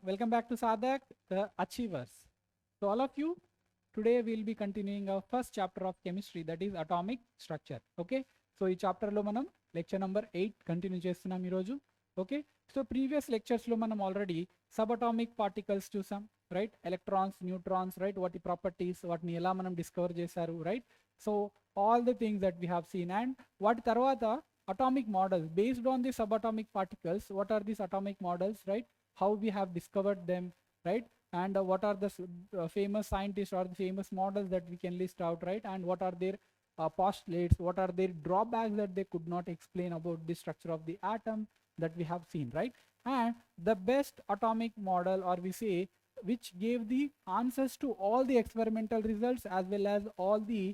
welcome back to Sadak, the Achievers. So all of you, today we'll be continuing our first chapter of chemistry, that is atomic structure. Okay, so ఈ chapter లో మనం lecture number 8 continue చేస్తున్నాం ఈరోజు. Okay, so previous lectures లో మనం already sub particles చూసాం, right? Electrons, neutrons, right? వాటి properties, వాటిని ఎలా మనం డిస్కవర్ చేశారు, right? So all the things that we have scene. And వాటి తర్వాత atomic models based on the subatomic particles. What are these atomic models, right? How we have discovered them, right? And what are the famous scientists or the famous models that we can list out, right? And what are their postulates, what are their drawbacks that they could not explain about the structure of the atom that we have seen, right? And the best atomic model, or we say, which gave the answers to all the experimental results as well as all the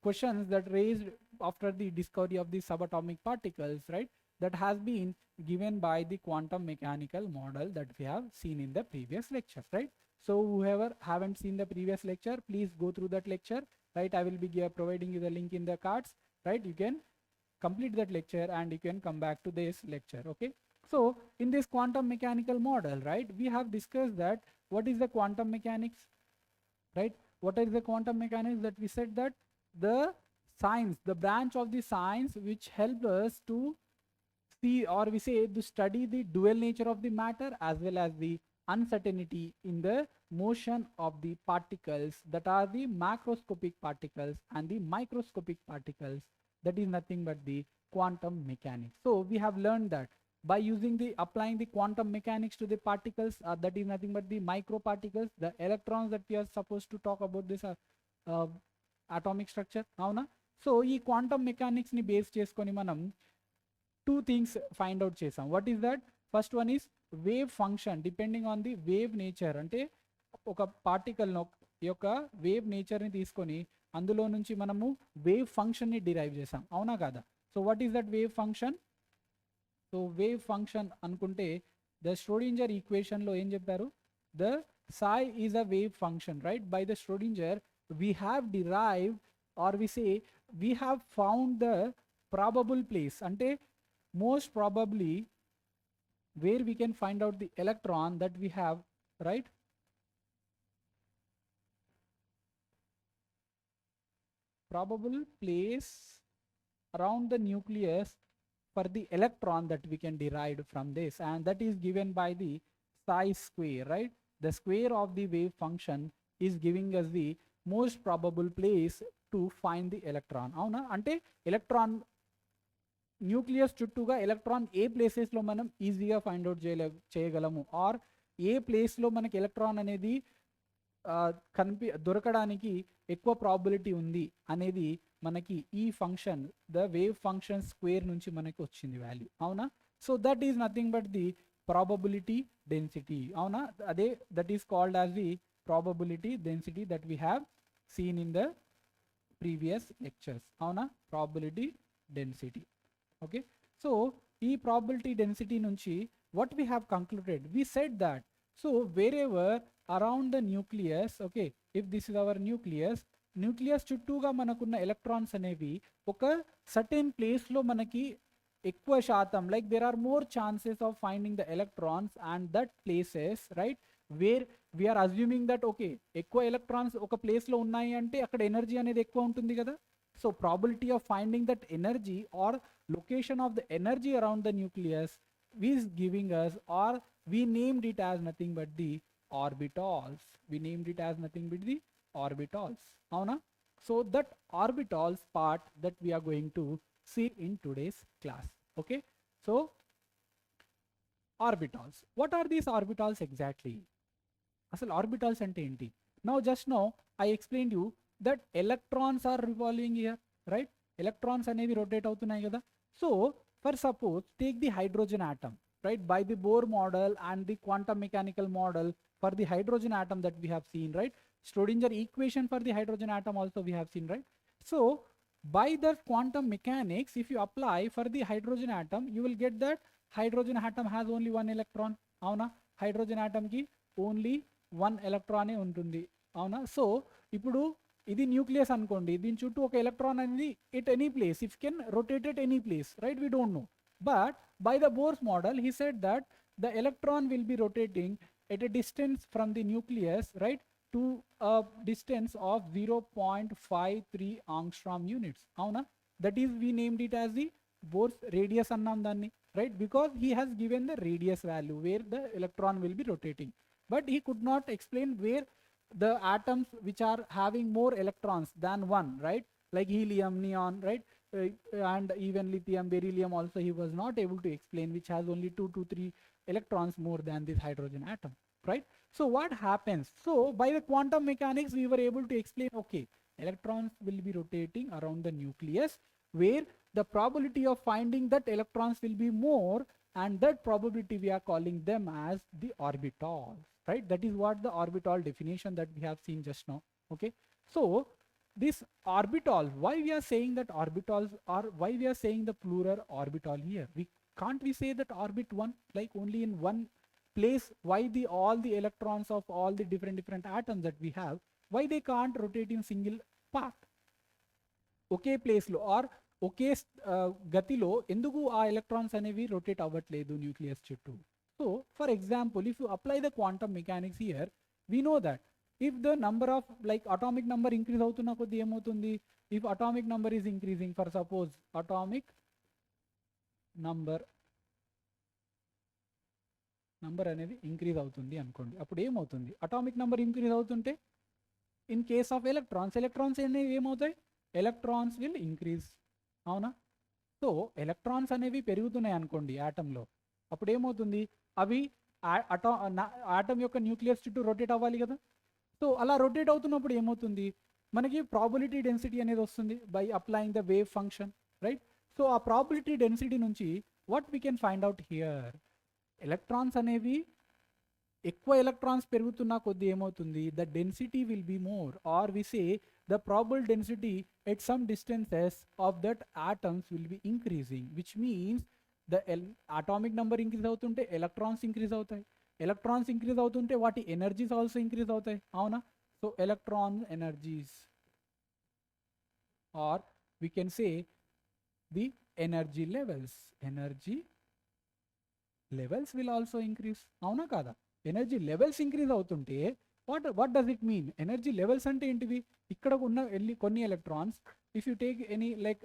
questions that raised after the discovery of the subatomic particles, right? That has been given by the quantum mechanical model that we have seen in the previous lecture, right? So whoever haven't seen the previous lecture, please go through that lecture, right? I will be providing you the link in the cards, right? You can complete that lecture and you can come back to this lecture. Okay, so in this quantum mechanical model, right, we have discussed that what is the quantum mechanics, right? What is the quantum mechanics? That we said that the science, the branch of the science which helped us to see, or we say to study the dual nature of the matter as well as the uncertainty in the motion of the particles, that are the macroscopic particles and the microscopic particles. That is nothing but the quantum mechanics. So we have learned that by using the applying the quantum mechanics to the particles, that is nothing but the microparticles, the electrons that we are supposed to talk about this atomic structure. Avuna? So ఈ quantum mechanics ని base చేసుకొని మనం two things find out చేసాం. What is that? First one is wave function depending on the wave nature. అంటే ఒక particle యొక్క wave నేచర్ని తీసుకొని అందులో నుంచి మనము వేవ్ ఫంక్షన్ని డిరైవ్ చేసాం, అవునా కాదా? So what is that wave function? So wave function అనుకుంటే ద ష్రోడింజర్ ఈక్వేషన్లో ఏం చెప్పారు? The psi is a wave function, right? By the Schrodinger we have derived, or we say we have found the probable place, ante most probably where we can find out the electron that we have, right? Probable place around the nucleus for the electron that we can derive from this, and that is given by the psi square, right? The square of the wave function is giving us the most probable place to find the electron. అవునా? అంటే electron nucleus చుట్టూగా electron ఏ ప్లేసెస్లో మనం ఈజీగా find out చేయగలము, are ఏ ప్లేస్లో మనకి electron అనేది దొరకడానికి ఎక్కువ ప్రాబిలిటీ ఉంది అనేది మనకి ఈ function, the wave function square నుంచి మనకి వచ్చింది వాల్యూ, అవునా? So that is nothing but the probability density. Avuna? Ade, that is called as the probability density that we have seen in the previous lectures. Avuna? Probability density. Okay, so ee probability density nunchi what we have concluded, we said that so wherever around the nucleus, okay, if this is our nucleus చుట్టూగా మనకున్న electrons అనేవి ఒక certain ప్లేస్లో మనకి ఎక్కువ శాతం, like there are more chances of finding the electrons and that places, right, where we are assuming that okay ఎక్కువ electrons ఒక ప్లేస్లో ఉన్నాయి అంటే అక్కడ ఎనర్జీ అనేది ఎక్కువ ఉంటుంది కదా. So probability of finding that energy or location of the energy around the nucleus is giving us, or we named it as nothing but the orbitals. We named it as nothing but the orbitals, avuna? So that orbitals part that we are going to see in today's class. Okay, so orbitals, what are these orbitals exactly? Asal orbitals ante enti? Now just now I explained you that electrons are revolving here, right? Electrons anevi rotate avutunnai kada. So for suppose take the hydrogen atom, right? By the Bohr model and the quantum mechanical model for the hydrogen atom that we have seen, right? Schrodinger equation for the hydrogen atom also we have seen, right? So by the quantum mechanics, if you apply for the hydrogen atom, you will get that hydrogen atom has only one electron, avuna? Hydrogen atom ki only one electron e untundi, avuna? So ipudu ఇది nucleus అనుకోండి, దీని చుట్టూ ఒక electron అనేది at any place, if can rotate at any place, right? We don't know, but by the Bohr's model he said that the electron will be rotating at a distance from the nucleus, right, to a distance of 0.53 angstrom units. Avuna? That is, we named it as the Bohr's radius annam danni, right, because he has given the radius value where the electron will be rotating, but he could not explain where the atoms which are having more electrons than one, right, like helium, neon, right, and even lithium, beryllium also he was not able to explain, which has only 2 to 3 electrons more than this hydrogen atom, right? So what happens? So by the quantum mechanics we were able to explain, okay, electrons will be rotating around the nucleus where the probability of finding that electrons will be more, and that probability we are calling them as the orbitals, right? That is what the orbital definition that we have seen just now. Okay, so this orbital, why we are saying that orbitals, or why we are saying the plural orbital here? We can't we say that orbit one, like only in one place? Why the all the electrons of all the different atoms that we have, why they can't rotate in single path, ఒకే ప్లేస్లో are ఒకే గతిలో ఎందుకు ఆ electrons అనేవి rotate అవ్వట్లేదు nucleus చుట్టూ? So for example, if you apply the quantum mechanics here, we know that if the number of like atomic number increase అవుతున్న కొద్ది ఏమవుతుంది? If atomic number is increasing, for suppose atomic number అనేది increase అవుతుంది అనుకోండి, అప్పుడు ఏమవుతుంది? Atomic number increase అవుతుంటే in case of electrons అనేవి ఏమవుతాయి? ఎలక్ట్రాన్స్ విల్ ఇంక్రీజ్, అవునా? సో ఎలక్ట్రాన్స్ అనేవి పెరుగుతున్నాయి అనుకోండి యాటంలో, అప్పుడు ఏమవుతుంది? అవి ఆటం యొక్క న్యూక్లియస్ చుట్టూ రొటేట్ అవ్వాలి కదా. సో అలా రొటేట్ అవుతున్నప్పుడు ఏమవుతుంది? మనకి ప్రాబిలిటీ డెన్సిటీ అనేది వస్తుంది by applying the wave function, right? So ఆ ప్రాబిలిటీ డెన్సిటీ నుంచి what we can find out here, electrons అనేవి ఎక్కువ ఎలక్ట్రాన్స్ పెరుగుతున్న కొద్ది ఏమవుతుంది? The density will be more, or we say the probable density at some distances of that atoms will be increasing, which means the atomic number increase అవుతుంటే electrons increase అవుతాయి, electrons increase అవుతుంటే వాటి energies also increase అవుతాయి, అవునా? So electron energies, or we can say the energy levels will also increase, అవునా కాదా? Energy levels increase అవుతుంటే what does it mean? Energy levels అంటే ఏంటివి? ఇక్కడ ఉన్న కొన్ని electrons, if you take any like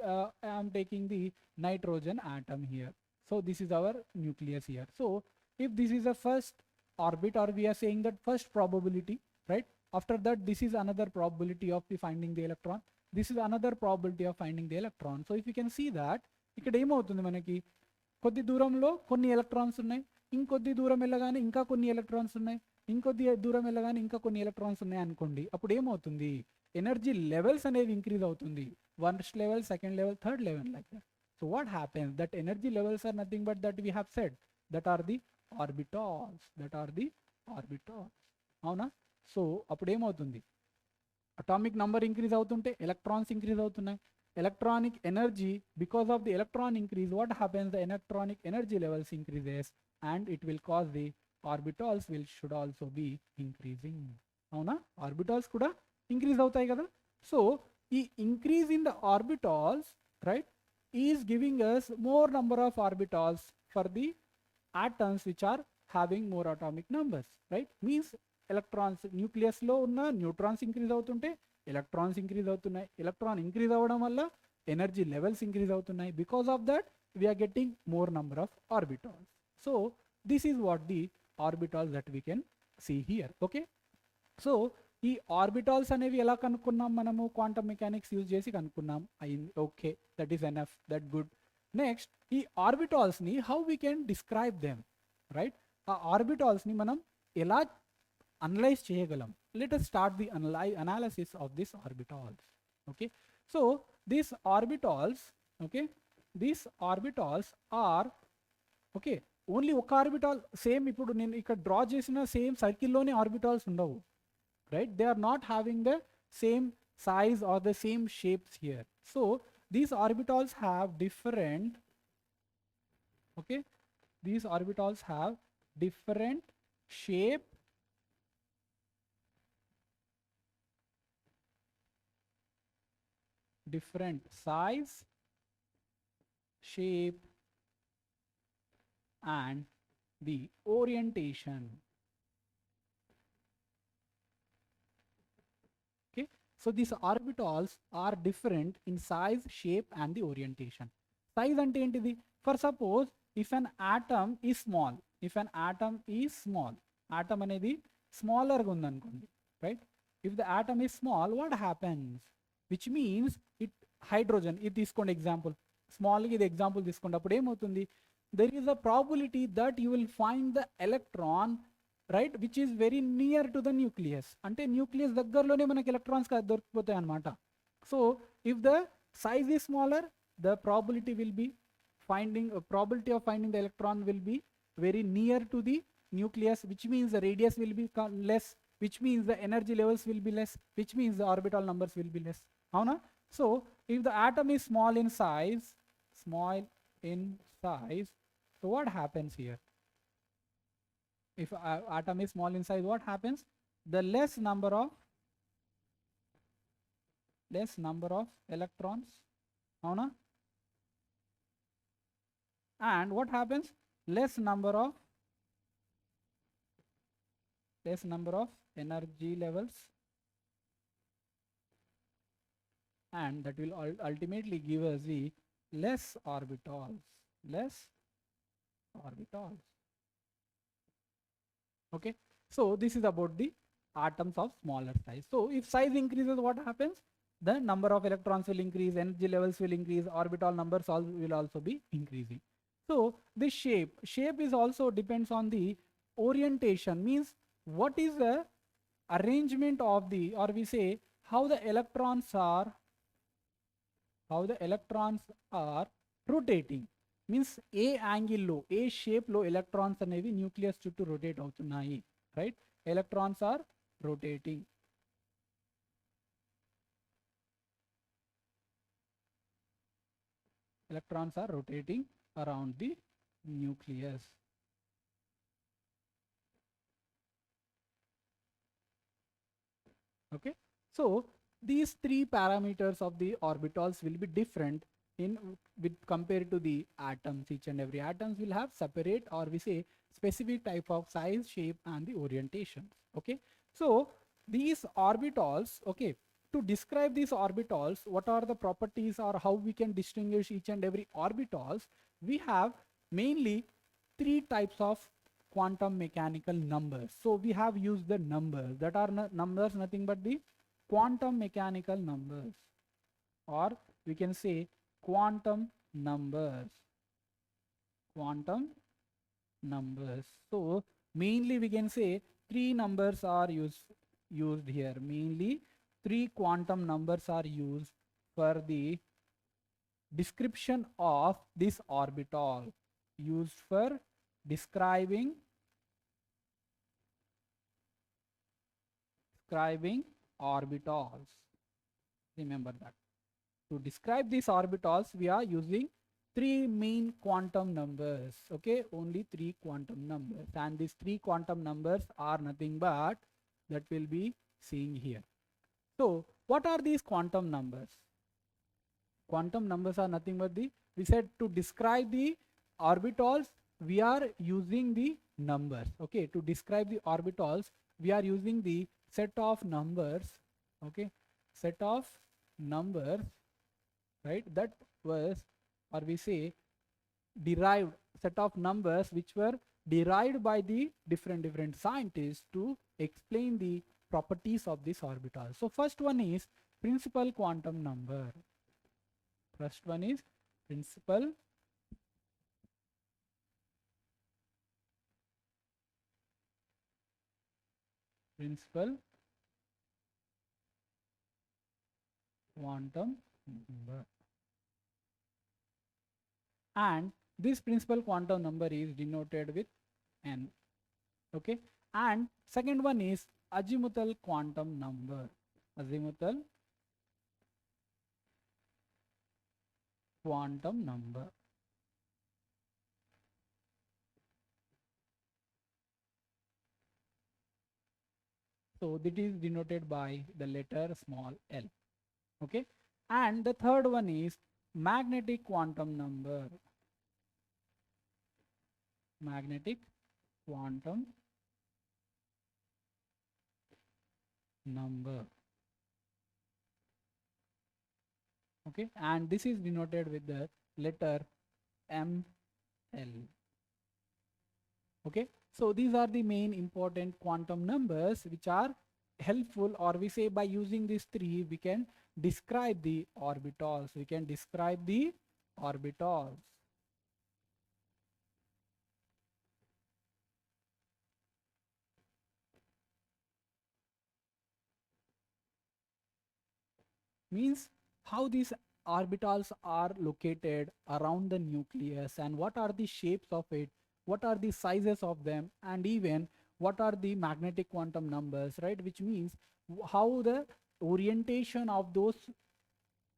I'm taking the nitrogen atom here, so this is our nucleus here. So if this is a first orbit, or we are saying that first probability, right? After that, this is another probability of the finding the electron, this is another probability of finding the electron. So if you can see that ఇక్కడ ఏమవుతుంది, మనకి కొద్ది దూరంలో కొన్ని electrons ఉన్నాయి, ఇంకొద్ది దూరం వెళ్ళగానే ఇంకా కొన్ని ఎలక్ట్రాన్స్ ఉన్నాయి, ఇంకొద్ది దూరం వెళ్ళగానే ఇంకా కొన్ని ఎలక్ట్రాన్స్ ఉన్నాయి అనుకోండి, అప్పుడు ఏమవుతుంది? ఎనర్జీ లెవెల్స్ అనేవి ఇంక్రీజ్ అవుతుంది, first level, second level, third level, like that. So what happens? That energy levels are nothing but that we have said that are the orbitals, అవునా? సో అప్పుడు ఏమవుతుంది? అటామిక్ నంబర్ ఇంక్రీజ్ అవుతుంటే electrons increase అవుతున్నాయి, electronic energy, because of the electron increase, what happens? The electronic energy levels increases, and it will cause the orbitals should also be increasing, avuna? Orbitals kuda increase avutayi kada. So the increase in the orbitals, right, is giving us more number of orbitals for the atoms which are having more atomic numbers, right? Means electrons nucleus lo unna neutrons increase avutunte electrons increase అవుతున్నాయి, electron increase అవ్వడం వల్ల energy levels increase అవుతున్నాయి, because of that we are getting more number of orbitals. So this is what the orbitals that we can see here. Okay, so ఈ orbitals అనేవి ఎలా కనుక్కున్నాం మనము? Quantum mechanics use చేసి కనుక్కున్నాం, అయింది. Okay, that is enough, that good. Next, ఈ ఆర్బిటాల్స్ని how we can describe them, right? ఆ ఆర్బిటాల్స్ని మనం ఎలా అనలైజ్ చేయగలం? Let us start the analysis of these orbitals. Okay, so these orbitals, okay, these orbitals are, okay, only ఒక orbital same, ఇప్పుడు నేను ఇక్కడ డ్రా చేసిన సేమ్ సర్కిల్లోనే ఆర్బిటాల్స్ ఉండవు, right? They are not having the same size or the same shapes here. So these orbitals have different, okay, these orbitals have different shape, different size, shape, and the orientation. So these orbitals are different in size, shape and the orientation. Size ante entidi? For suppose if an atom is small, atom anedi smaller ga undanukondi, right? If the atom is small, what happens? Which means it hydrogen, ఇది తీసుకోండి example, small గా ఇది example తీసుకోండి, అప్పుడు ఏమవుతుంది? There is a probability that you will find the electron, right, which is very near to the nucleus. అంటే nucleus దగ్గరలోనే మనకి ఎలక్ట్రాన్స్ దొరికిపోతాయి అనమాట. So if the size is smaller, the probability will be probability of finding the electron will be very near to the nucleus, which means the radius will be less, which means the energy levels will be less, which means the orbital numbers will be less. Avuna? So if the atom is small in size, so what happens here? If atom is small in size, what happens? The less number of electrons, avuna? And what happens? Less number of energy levels, and that will ultimately give us the less orbitals. Okay, so this is about the atoms of smaller size. So if size increases, what happens? The number of electrons will increase, energy levels will increase, orbital numbers will also be increasing. So this shape is also depends on the orientation, means what is the arrangement of the, or we say how the electrons are rotating. Means ఏ యాంగిల్లో, ఏ షేప్లో electrons అనేవి nucleus చుట్టూ rotate అవుతున్నాయి, right? Electrons are rotating. around the nucleus. Okay, so these three parameters of the orbitals will be different with compared to the atoms. Each and every atoms will have separate, or we say specific type of size, shape and the orientations. Okay, so these orbitals, okay, to describe these orbitals, what are the properties or how we can distinguish each and every orbitals? We have mainly three types of quantum mechanical numbers. So we have used the numbers that are numbers nothing but the quantum mechanical numbers, or we can say quantum numbers. So mainly we can say three numbers are used here. Mainly three quantum numbers are used for the description of this orbital, used for describing orbitals. Remember that. To describe these orbitals, we are using three main quantum numbers. Okay, only three quantum numbers, and these three quantum numbers are nothing but that we'll be seeing here. So what are these quantum numbers? Quantum numbers are nothing but we said to describe the orbitals we are using the numbers. Okay, to describe the orbitals we are using the set of numbers. Okay, set of numbers, right, that was, or we say derived, set of numbers which were derived by the different scientists to explain the properties of this orbital. So first one is principal quantum number. First one is principal quantum number, and this principal quantum number is denoted with n. Okay, and second one is azimuthal quantum number. Azimuthal quantum number. So that is denoted by the letter small l. Okay, and the third one is magnetic quantum number. Magnetic quantum number. Okay, and this is denoted with the letter ML. Okay, so these are the main important quantum numbers which are helpful, or we say by using these three we can describe the orbitals. We can describe the orbitals. Means how these orbitals are located around the nucleus and what are the shapes of it, what are the sizes of them, and even what are the magnetic quantum numbers, right? Which means how the orientation of those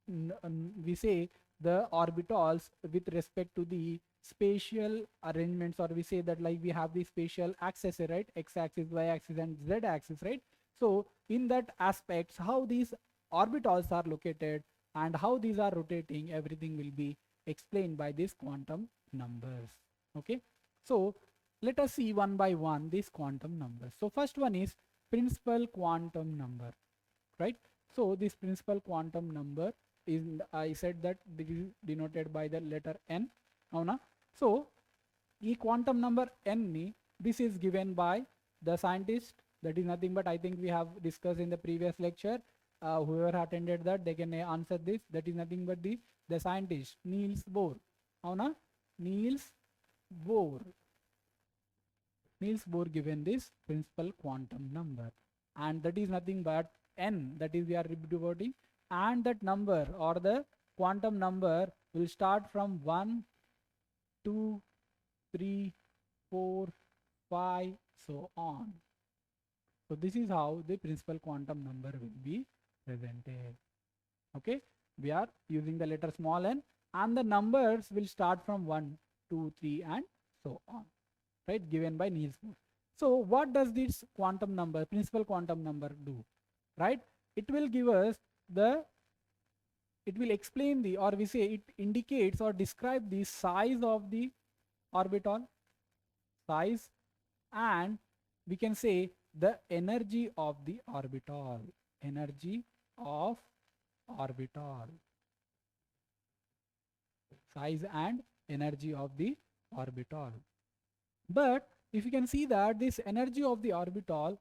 we say the orbitals with respect to the spatial arrangements, or we say that like we have the spatial axis, right? X axis, y axis, and z axis, right? So in that aspects, how these orbitals are located and how these are rotating, everything will be explained by these quantum numbers. Okay, so let us see one by one these quantum numbers. So first one is principal quantum number, right? So this principal quantum number is, I said that this is denoted by the letter n. Avuna? So e quantum number n ni, this is given by the scientist, that is nothing but I think we have discussed in the previous lecture. Whoever attended that, they can answer this. That is nothing but the scientist Niels Bohr. Avuna? Niels Bohr. Niels Bohr given this principal quantum number, and that is nothing but n, that is we are devoting, and that number or the quantum number will start from 1, 2, 3, 4, 5, so on. So this is how the principal quantum number will be presented. Okay, we are using the letter small n, and the numbers will start from 1, 2, 3, and so on, right? Given by Niels Bohr. So what does this quantum number, principal quantum number, do? Right? It will give us the, it will explain the, or we say it indicates or describe the size of the orbital, size, and we can say the energy of the orbital, energy of orbital, size and energy of the orbital. But if you can see that this energy of the orbital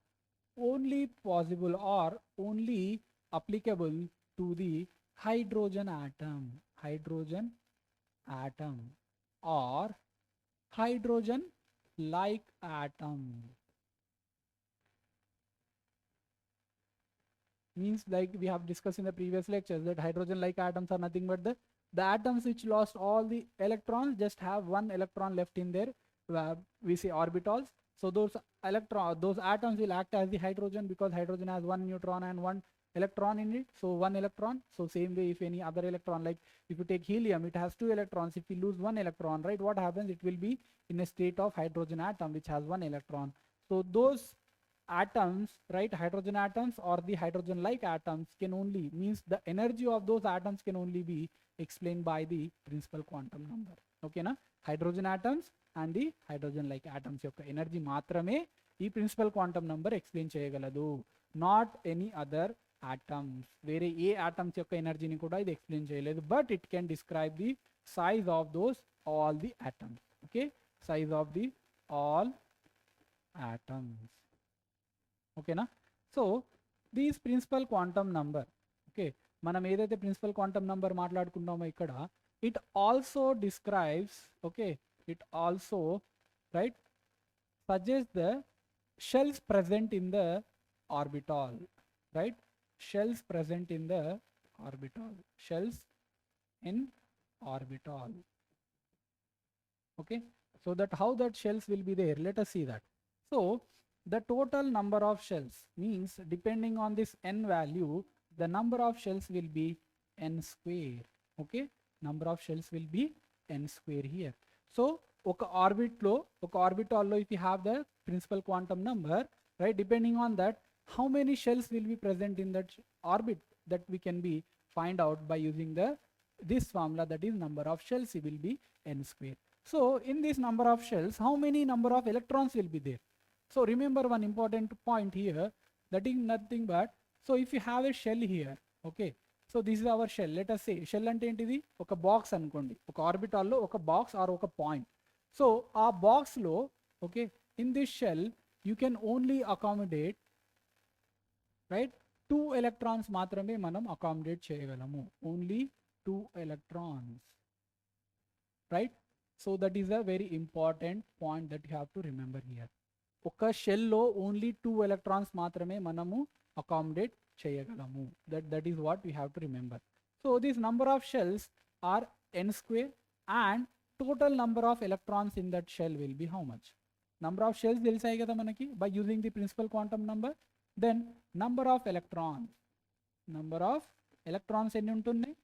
only possible or only applicable to the hydrogen atom, or hydrogen like atom. Means like we have discussed in the previous lectures that hydrogen like atoms are nothing but the atoms which lost all the electrons, just have one electron left in their we say orbitals. So those those atoms will act as the hydrogen, because hydrogen has one neutron and one electron in it, so one electron. So same way, if any other electron, like if you take helium, it has two electrons. If we lose one electron, right, what happens? It will be in a state of hydrogen atom which has one electron. So those atoms, right, hydrogen atoms or the hydrogen like atoms can only, means the energy of those atoms can only be explained by the principal quantum number. Okay na? Hydrogen atoms and the hydrogen like atoms yokka energy మాత్రమే ఈ principal quantum number explain చేయగలదు, not any other atoms. వేరే ఏ atoms యొక్క ఎనర్జీని కూడా ఇది explain చేయలేదు, but it can describe the size of those all the atoms. Okay, size of the all atoms. ఓకేనా? So these principal quantum number, okay, మనం ఏదైతే ప్రిన్సిపల్ క్వాంటమ్ నంబర్ మాట్లాడుకుంటామో ఇక్కడ, it also describes, okay, it also, right, suggests the shells present in the orbital, right? Shells present in the orbital, shells in orbital. Okay, so that how that shells will be there, let us see that. So the total number of shells, means depending on this n value, the number of shells will be n square. Okay, number of shells will be n square here. So ఒక ఆర్బిట్లో, ఒక ఆర్బిటాల్లో if you have the principal quantum number, right, depending on that how many shells will be present in that orbit, that we can be find out by using the this formula, that is number of shells will be n square. So in this number of shells, how many number of electrons will be there? So remember one important point here, that is nothing but, so if you have a shell here, okay, so this is our shell. Let us say shell అంటే ఏంటిది, ఒక box అనుకోండి, ఒక ఆర్బిటాల్లో ఒక box or ఒక point. So ఆ బాక్స్లో okay in this shell you can only accommodate right 2 electrons మాత్రమే మనం అకామిడేట్ చేయగలము, only 2 electrons, right. So that is a very important point that you have to remember here. ఒక షెల్లో only 2 electrons మాత్రమే మనము accommodate చేయగలము. That is what we have to remember. So this number of shells are n square and total number of electrons in that shell will be how much? Number of shells తెలిసాయి కదా మనకి by using the principal quantum number. Then number of electrons ఎన్ని ఉంటున్నాయి?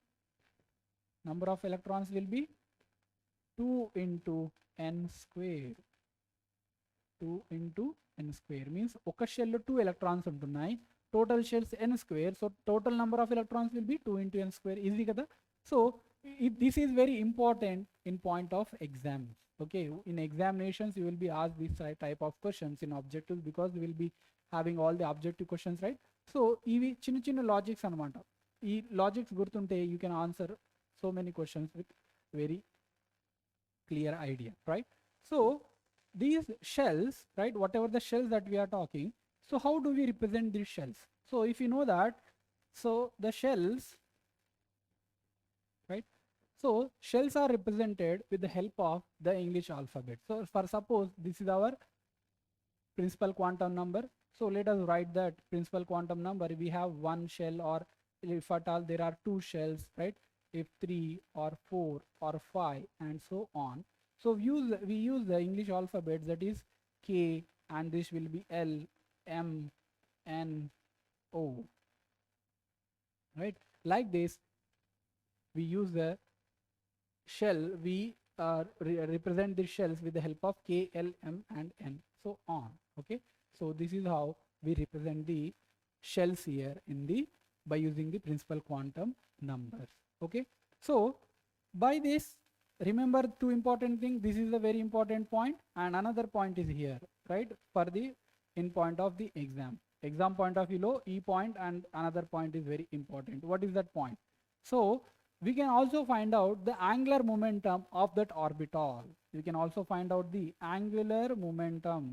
Number of electrons will be 2 into n square. 2 into n square means ఒక shell లో 2 electrons ఉంటున్నాయి, total shells n square, so total number of electrons will be 2 into n square. Easy కదా. So this is very important in point of exams. Okay, in examinations you will be asked this type of questions in objectives because we will be having all the objective questions, right? So ఇవి చిన్న చిన్న logics అనమాట. ఈ logics గుర్తుంటే you can answer so many questions with very clear idea, right? So these shells, right, whatever the shells that we are talking, so how do we represent these shells? So if you know that, so the shells, right, so shells are represented with the help of the English alphabet. So for suppose this is our principal quantum number, so let us write that principal quantum number. We have one shell, or if at all there are 2 shells, right, if 3 or 4 or 5 and so on. So we use the English alphabet, that is K, and this will be L, M, N, O, right? Like this we use the shell, we represent the shells with the help of K, L, M and N, so on. Okay, so this is how we represent the shells here in the by using the principal quantum numbers. Okay, so by this remember 2 important things. This is a very important point, and another point is here, right, for the in point of the exam point of view lo e point and another point is very important. What is that point? So we can also find out the angular momentum of that orbital. You can also find out the angular momentum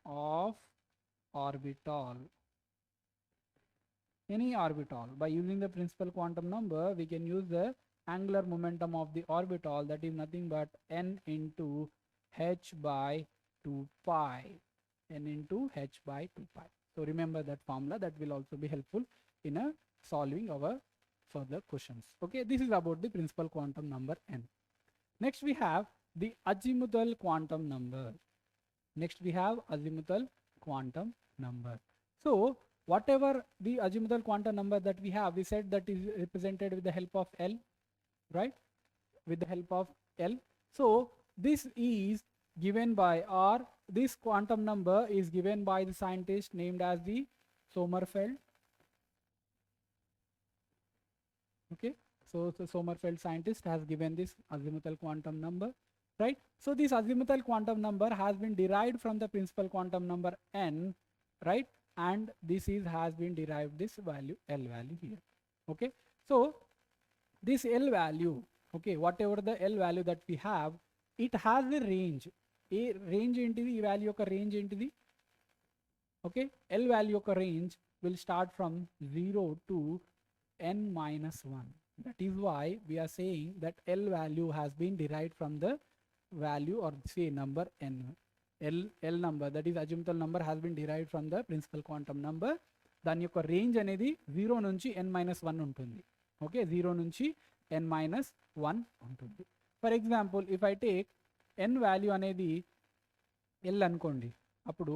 of orbital, any orbital. By using the principal quantum number we can use the angular momentum of the orbital, that is nothing but n into h by 2 pi, n into h by 2 pi. So remember that formula, that will also be helpful in solving our further questions. Okay, this is about the principal quantum number n. Next we have the azimuthal quantum number. So whatever the azimuthal quantum number that we have, we said that is represented with the help of L, right, with the help of L. So this is given by, or this quantum number is given by the scientist named as the Sommerfeld. Okay, so the Sommerfeld scientist has given this azimuthal quantum number, right? So this azimuthal quantum number has been derived from the principal quantum number n, right, and this is has been derived this value L value here. Okay, so this L value, okay, whatever the L value that we have, it has a range. A range ఏంటిది, ఈ value యొక్క range ఏంటిది? Okay, L value యొక్క range will start from 0 to n minus 1. That is why we are saying that L value has been derived from the value, or say number n. L number, that is azimuthal number, has been derived from the principal quantum number. దాని యొక్క range అనేది 0 నుంచి n minus 1 ఉంటుంది. Okay, 0 నుంచి n minus 1 ఉంటుంది. For example if I take n value అనేది L అనుకోండి, అప్పుడు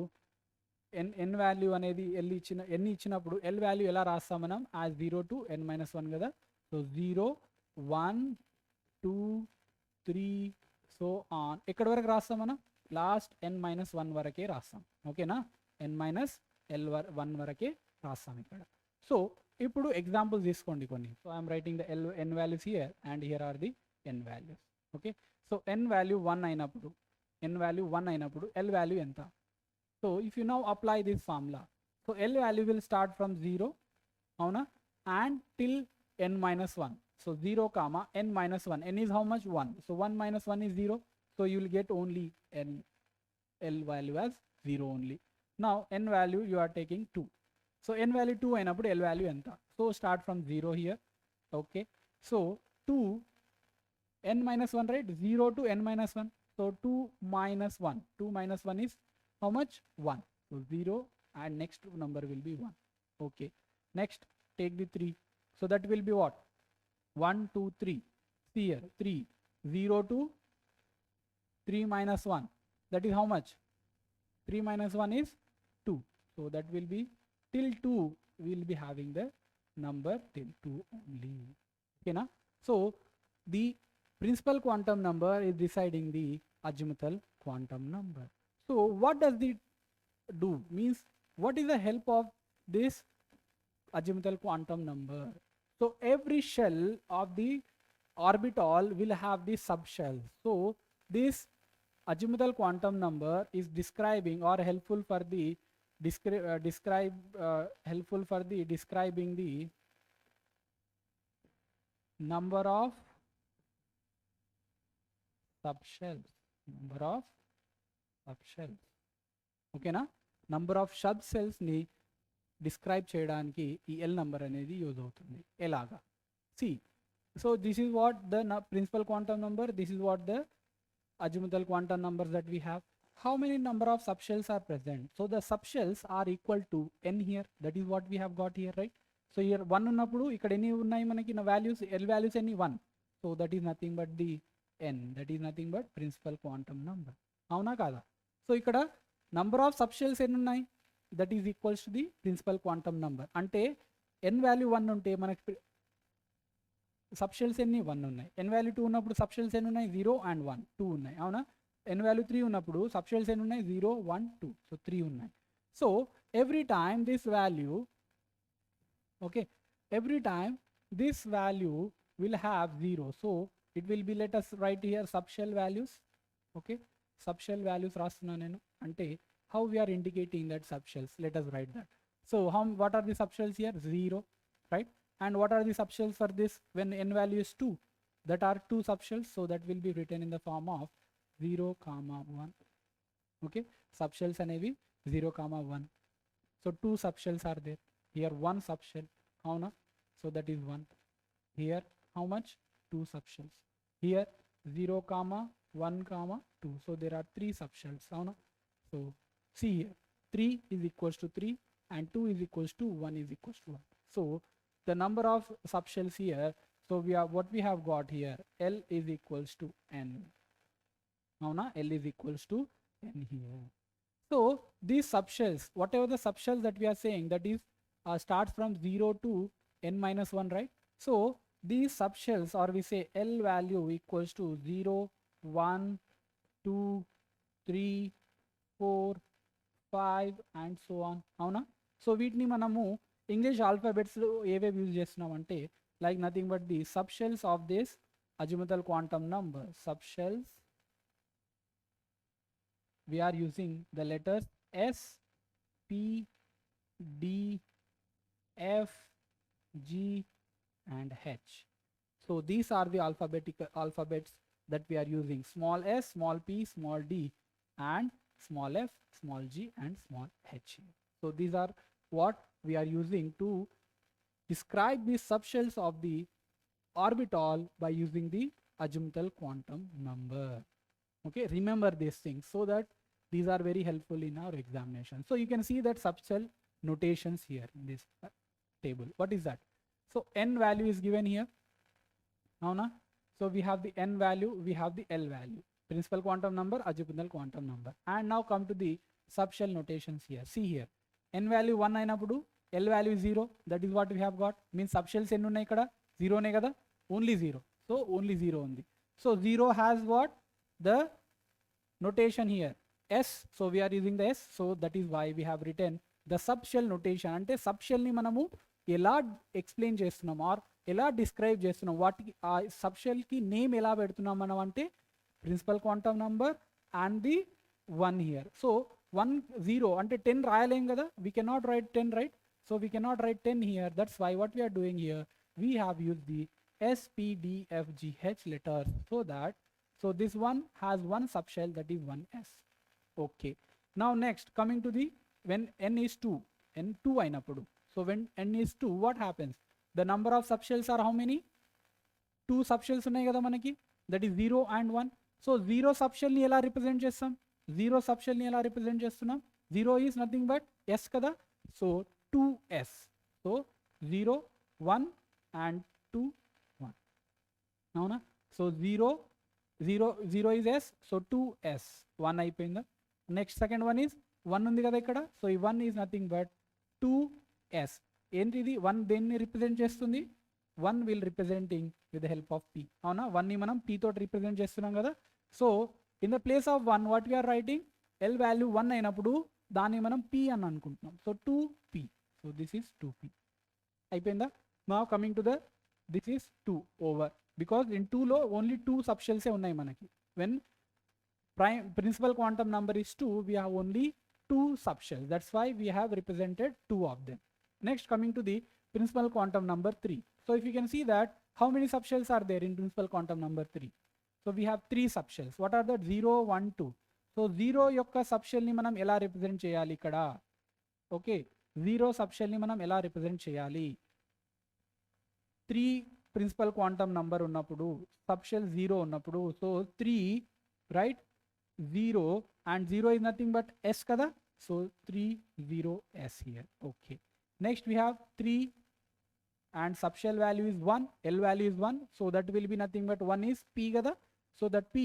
n వాల్యూ అనేది n ఇచ్చినప్పుడు L వాల్యూ ఎలా రాస్తాం మనం, యాజ్ 0 to n minus 1 కదా. సో 0 1 2 3 సో ఆన్, ఎక్కడి వరకు రాస్తాం మనం, లాస్ట్ n minus 1 వరకే రాస్తాం. ఓకేనా, n minus L1 వరకే రాస్తాం ఇక్కడ. సో ఇప్పుడు ఎగ్జాంపుల్స్ తీసుకోండి కొన్ని. So I'm writing the n values here and here are the n values. Okay, so n value 1 అయినప్పుడు L వాల్యూ ఎంత, So if you now apply this formula, so L value will start from 0, avuna, and till n minus 1. So 0 comma n minus 1. N is how much? 1. So 1 minus 1 is 0. So you will get only n L value as 0 only. Now n value you are taking 2. So n value 2 అయినప్పుడు L value ఎంత? So start from 0 here. Okay. So 2 n minus 1, right? 0 to n minus 1. So 2 minus 1. 2 minus 1 is how much? 1. So 0 and next number will be 1. Okay. Next take the 3. So that will be what? 1, 2, 3. See here 3. 0 to 3 minus 1. That is how much? 3 minus 1 is 2. So that will be till 2. We will be having the number till 2 only. Okay, na? So the principal quantum number is deciding the azimuthal quantum number. So what does it do? Means what is the help of this azimuthal quantum number? So every shell of the orbital will have the subshell. So this azimuthal quantum number is describing or helpful for the describing the number of subshells. Okay na? Number of subshells ni describe cheyadaniki ee L number anedi use avutundi. Elaga? See, so this is what the principal quantum number, this is what the azimuthal quantum numbers that we have. How many number of subshells are present? So the subshells are equal to n here. That is what we have got here, right? So here 1 ఉన్నప్పుడు ఇక్కడ ఎన్ని ఉన్నాయి మనకి నా values L values ఎన్ని 1. So that is nothing but the n, that is nothing but principal quantum number. అవునా కాదా? So ఇక్కడ నంబర్ ఆఫ్ సబ్షెల్స్ ఎన్ని ఉన్నాయి? That is equals to the principal quantum number. అంటే n వాల్యూ 1 ఉంటే మనకి subshells ఎన్ని 1 ఉన్నాయి. n వాల్యూ 2 ఉన్నప్పుడు సబ్షెల్స్ ఎన్ని ఉన్నాయి? 0 and 1, 2 ఉన్నాయి. అవునా? n వాల్యూ 3 ఉన్నప్పుడు సబ్షెల్స్ ఎన్ని ఉన్నాయి? 0, 1, 2. సో 3 ఉన్నాయి. So every time this value, okay, every time this value will have 0. So it will be, let us write here subshell values. Okay, subshell values rastunna nenu ante how we are indicating that subshells. Let us write that. So what are the subshells here? 0, right? And what are the subshells for this when n value is 2? That are 2 subshells. So that will be written in the form of 0, 1. Okay, subshells anevi 0, 1. So 2 subshells are there. Here 1 subshell, avuna? So that is 1. Here how much? 2 subshells. Here 0, 1, 2. So there are 3 subshells, avuna? So see here 3 is equals to 3 and 2 is equals to 1 is equals to 1. So the number of subshells here, so we are what we have got here, L is equals to n. Avuna? L is equals to n here. So these subshells, whatever the subshells that we are saying, that is starts from 0 to n minus 1, right? So these subshells, or we say L value equals to 0, 1, 2, 3, 4, 5 and so on. Avuna? So వీటిని మనము English alphabets ఏవేవి use చేస్తున్నాం అంటే like nothing but the subshells of this azimuthal quantum number. Subshells, we are using the letters S, P, D, F, G and H. So these are the alphabets that we are using. Small s, small p, small d and small f, small g and small h. So these are what we are using to describe the subshells of the orbital by using the azimuthal quantum number. Okay, remember these things so that these are very helpful in our examination. So you can see that subshell notations here in this table. What is that? So n value is given here. Now na? So we have the n value, we have the L value. Principal quantum number, azimuthal quantum number. And now come to the subshell notations here. See here. N value 1 అయినప్పుడు L value is 0. That is what we have got. Means subshells ఎన్ని ఉన్నాయి ఇక్కడ? 0 నే కదా? Only 0. So only 0 ఉంది. So 0 has what? The notation here. S. So we are using the S. So that is why we have written the subshell notation. అంటే subshell ని మనము ఎలా ఎక్స్ప్లెయిన్ చేస్తున్నాం ఆర్ ఎలా డిస్క్రైబ్ చేస్తున్నాం, వాటికి ఆ సబ్షెల్కి నేమ్ ఎలా పెడుతున్నాం మనం అంటే principal quantum number and the 1 here. So 1 0 అంటే 10 రాయలేం కదా, we cannot write 10, right? So we cannot write 10 here. That's why what we are doing here, we have used the S, P, D, F, G, H letters, so this one has one subshell, that is 1s. Okay, now next coming to the when n is 2, n 2 అయినప్పుడు, so when n is 2, what happens? The number of subshells are how many? 2 subshells ఉన్నాయి కదా మనకి, that is 0 and 1. So 0 subshell ని ఎలా represent చేస్తాం? 0 subshell ని ఎలా represent చేస్తున్నాం? 0 is nothing but s కదా, so 2s. సో 0 1 and 2 1, అవునా? So 0 0 0 is s, so 2s 1 అయిపోయిందా? నెక్స్ట్ సెకండ్ వన్ ఈజ్ 1 ఉంది కదా ఇక్కడ, సో ఈ 1 ఈజ్ నథింగ్ బట్ 2s. ఏంటి ఇది? 1 దేన్ని రిప్రజెంట్ చేస్తుంది? 1 will representing with the help of p, అవునా? 1 ని మనం p తోటి రిప్రజెంట్ చేస్తున్నాం కదా. So in the place of 1 what we are writing, l value 1 అయినప్పుడు దాన్ని మనం p అని అనుకుంటున్నాం, so 2p. So this is 2p. అయిపోయిందా? Now coming to the this is 2 over, because in 2 లో ఓన్లీ 2 సబ్షెల్సే ఉన్నాయి మనకి. When principal quantum number is 2, we have only 2 subshells, that's why we have represented 2 of them. Next coming to the principal quantum number 3. So if you can see that how many subshells are there in principal quantum number 3? So we have 3 subshells. What are the 0 1 2? So 0 యొక్క subshell ని మనం ఎలా represent చేయాలి ఇక్కడ? Okay, 0 subshell ని మనం ఎలా represent చేయాలి? 3 ప్రిన్సిపల్ క్వాంటమ్ నంబర్ ఉన్నప్పుడు, సబ్షెల్ 0 ఉన్నప్పుడు, so 3 right, 0 and 0 is nothing but s kada, so 3 0 s here. Okay, next we have 3 and subshell value is 1, l value is 1, so that will be nothing but 1 is p kada, so that p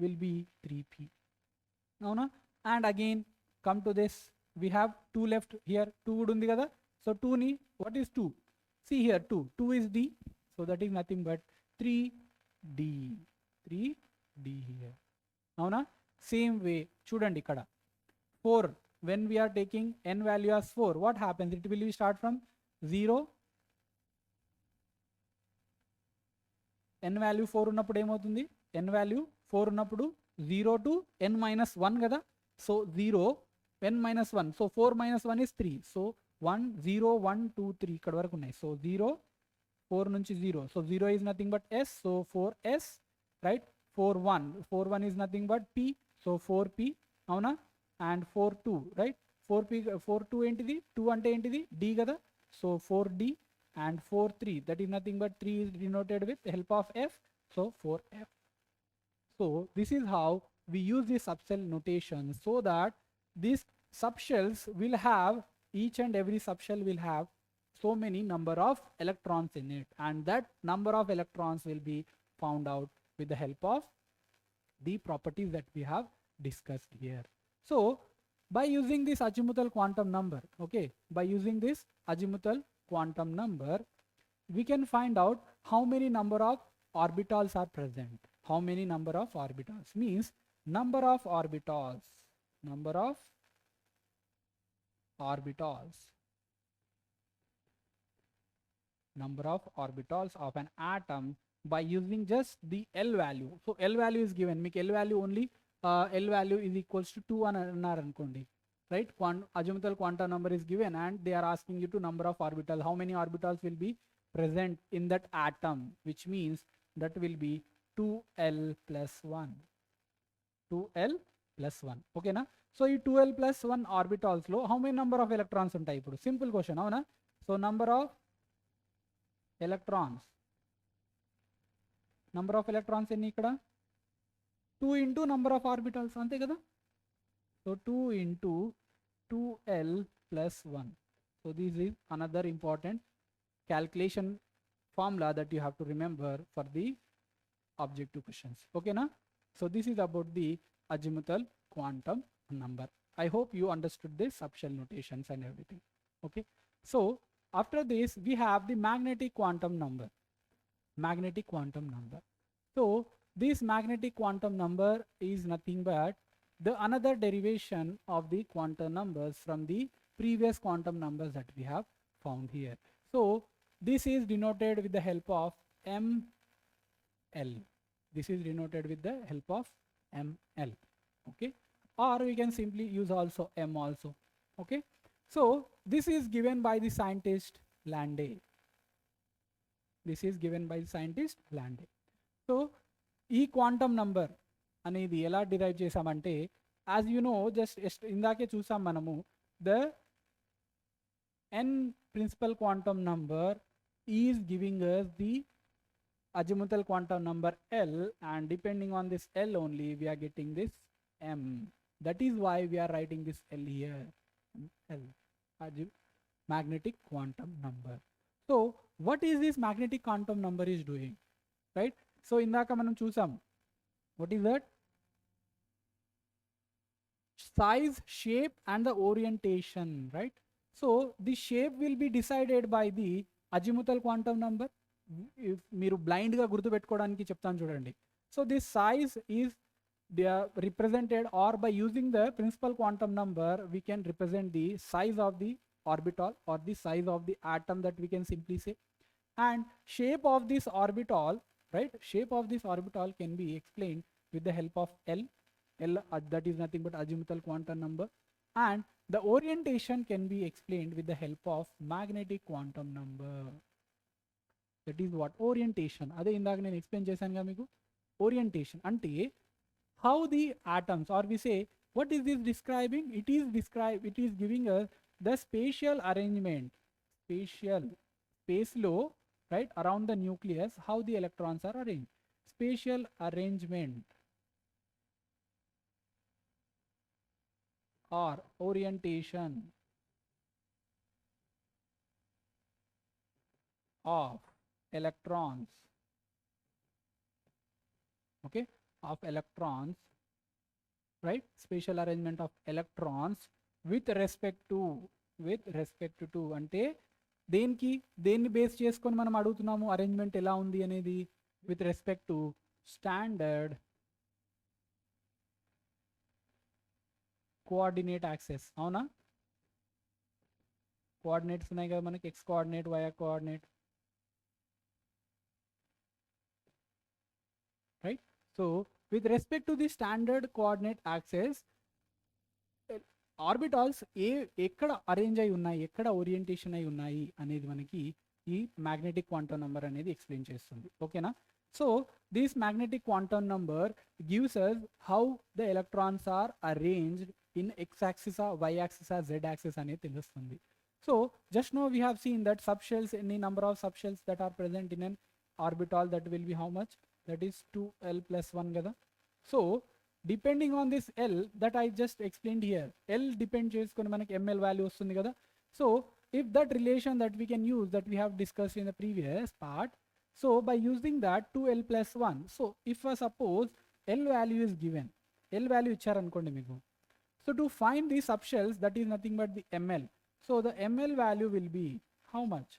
will be 3p. Now na, and again come to this, we have 2 left here, 2 undi kada, so 2 ni, what is 2? See here, 2 is d, so that is nothing but 3d here. Now na, same way చూడండి ఇక్కడ 4, when we are taking n value as 4, what happens? It will be start from 0, n value 4 ఉన్నప్పుడు ఏమవుతుంది? n value 4 ఉన్నప్పుడు 0 to n minus 1 కదా, so 0 n minus 1, so 4 minus 1 is 3, so 1 0 1 2 3 ఇక్కడ వరకు ఉన్నాయి, so 0 4 నుంచి 0, so 0 is nothing but s, so 4s, right? 4 1 is nothing but p, so 4p, అవునా? and 4 2, right? 4 2 ఏంటిది? 2 అంటే ఏంటిది? d కదా, so 4d, and 4 3, that is nothing but 3 is denoted with help of f, so 4f. So this is how we use the subshell notation, so that these subshells will have, each and every subshell will have so many number of electrons in it, and that number of electrons will be found out with the help of the properties that we have discussed here. So by using this azimuthal quantum number, okay, by using this azimuthal quantum number, we can find out how many number of orbitals are present. How many number of orbitals means number of orbitals of an atom by using just the L value. So L value is given, make L value only, L value is equals to 2 అన్నారు అనుకోండి, right? Azimuthal quantum number is given and they are asking you to number of orbitals, how many orbitals will be present in that atom, which means that will be 2l plus 1, 2l plus 1, okay na? So ఈ 2l plus 1 orbitals లో how many number of electrons ఉంటాయి? ఇప్పుడు simple question, అవునా? So number of electrons ఎన్ని ఇక్కడ? 2 into number of orbitals, అంతే కదా? So 2 into 2l plus 1. So this is another important calculation formula that you have to remember for the objective questions, okay na? So this is about the azimuthal quantum number. I hope you understood this subshell notations and everything, okay? So after this we have the magnetic quantum number. So this magnetic quantum number is nothing but the another derivation of the quantum numbers from the previous quantum numbers that we have found here. So this is denoted with the help of ml. Okay, or we can simply use also m also. Okay, so this is given by the scientist Landé. This is given by the scientist Landé. So ఈ quantum number అనేది ఎలా derive చేసామంటే, as you know, just ఇందాకే చూసాం మనము, the n principal quantum number is giving us the azimuthal quantum number L, and depending on this L only we are getting this m. That is why we are writing this L here, L, magnetic quantum number. So what is this magnetic quantum number is doing, right? So indaka manam chusam, what is that? Size, shape and the orientation, right? So the shape will be decided by the azimuthal quantum number. If మీరు blind గా గుర్తు పెట్టుకోవడానికి చెప్తాను చూడండి. So this size is represented, or by using the principal quantum number we can represent the size of the orbital or the size of the atom, that we can simply say. And shape of this orbital, right, shape of this orbital can be explained with the help of L. That is nothing but azimuthal quantum number. And the orientation can be explained with the help of magnetic quantum number. That is what orientation. అదే ఇందాక నేను explain చేశాను కదా మీకు. Orientation అంటే how the atoms, or we say, what is this describing? It is giving us the spatial arrangement, space lo, right, around the nucleus, how the electrons are arranged. Spatial arrangement or orientation of electrons, okay, of electrons, right, spatial arrangement of electrons with respect to అంటే దేన్ని base చేసుకొని మనం అడుగుతున్నాము arrangement ఎలా ఉంది అనేది, with respect to standard coordinate axes. అవునా, coordinates ఉన్నాయి కదా మనకి, x coordinate, y coordinate, right? So with respect to the standard coordinate axis, orbitals ఎక్కడ అరేంజ్ అయి ఉన్నాయి, ఎక్కడ ఓరియంటేషన్ అయి ఉన్నాయి అనేది మనకి ఈ మ్యాగ్నెటిక్ క్వాంటమ్ నంబర్ అనేది ఎక్స్ప్లెయిన్ చేస్తుంది. ఓకేనా? So this magnetic quantum number gives us how the electrons are arranged in x axis, y axis, z axis అనేది తెలుస్తుంది. So just no we have seen that sub shells, any number of sub shells that are present in an orbital, that will be how much, that is 2l+1 kada. So depending on this L that I just explained here, L depend cheskoni manaki ml value vastundi kada. So if that relation that we can use, that we have discussed in the previous part, so by using that 2l+1, so if suppose L value is given, L value icharu anukondi meeku, so to find the subshells, that is nothing but the ml. So the ml value will be how much?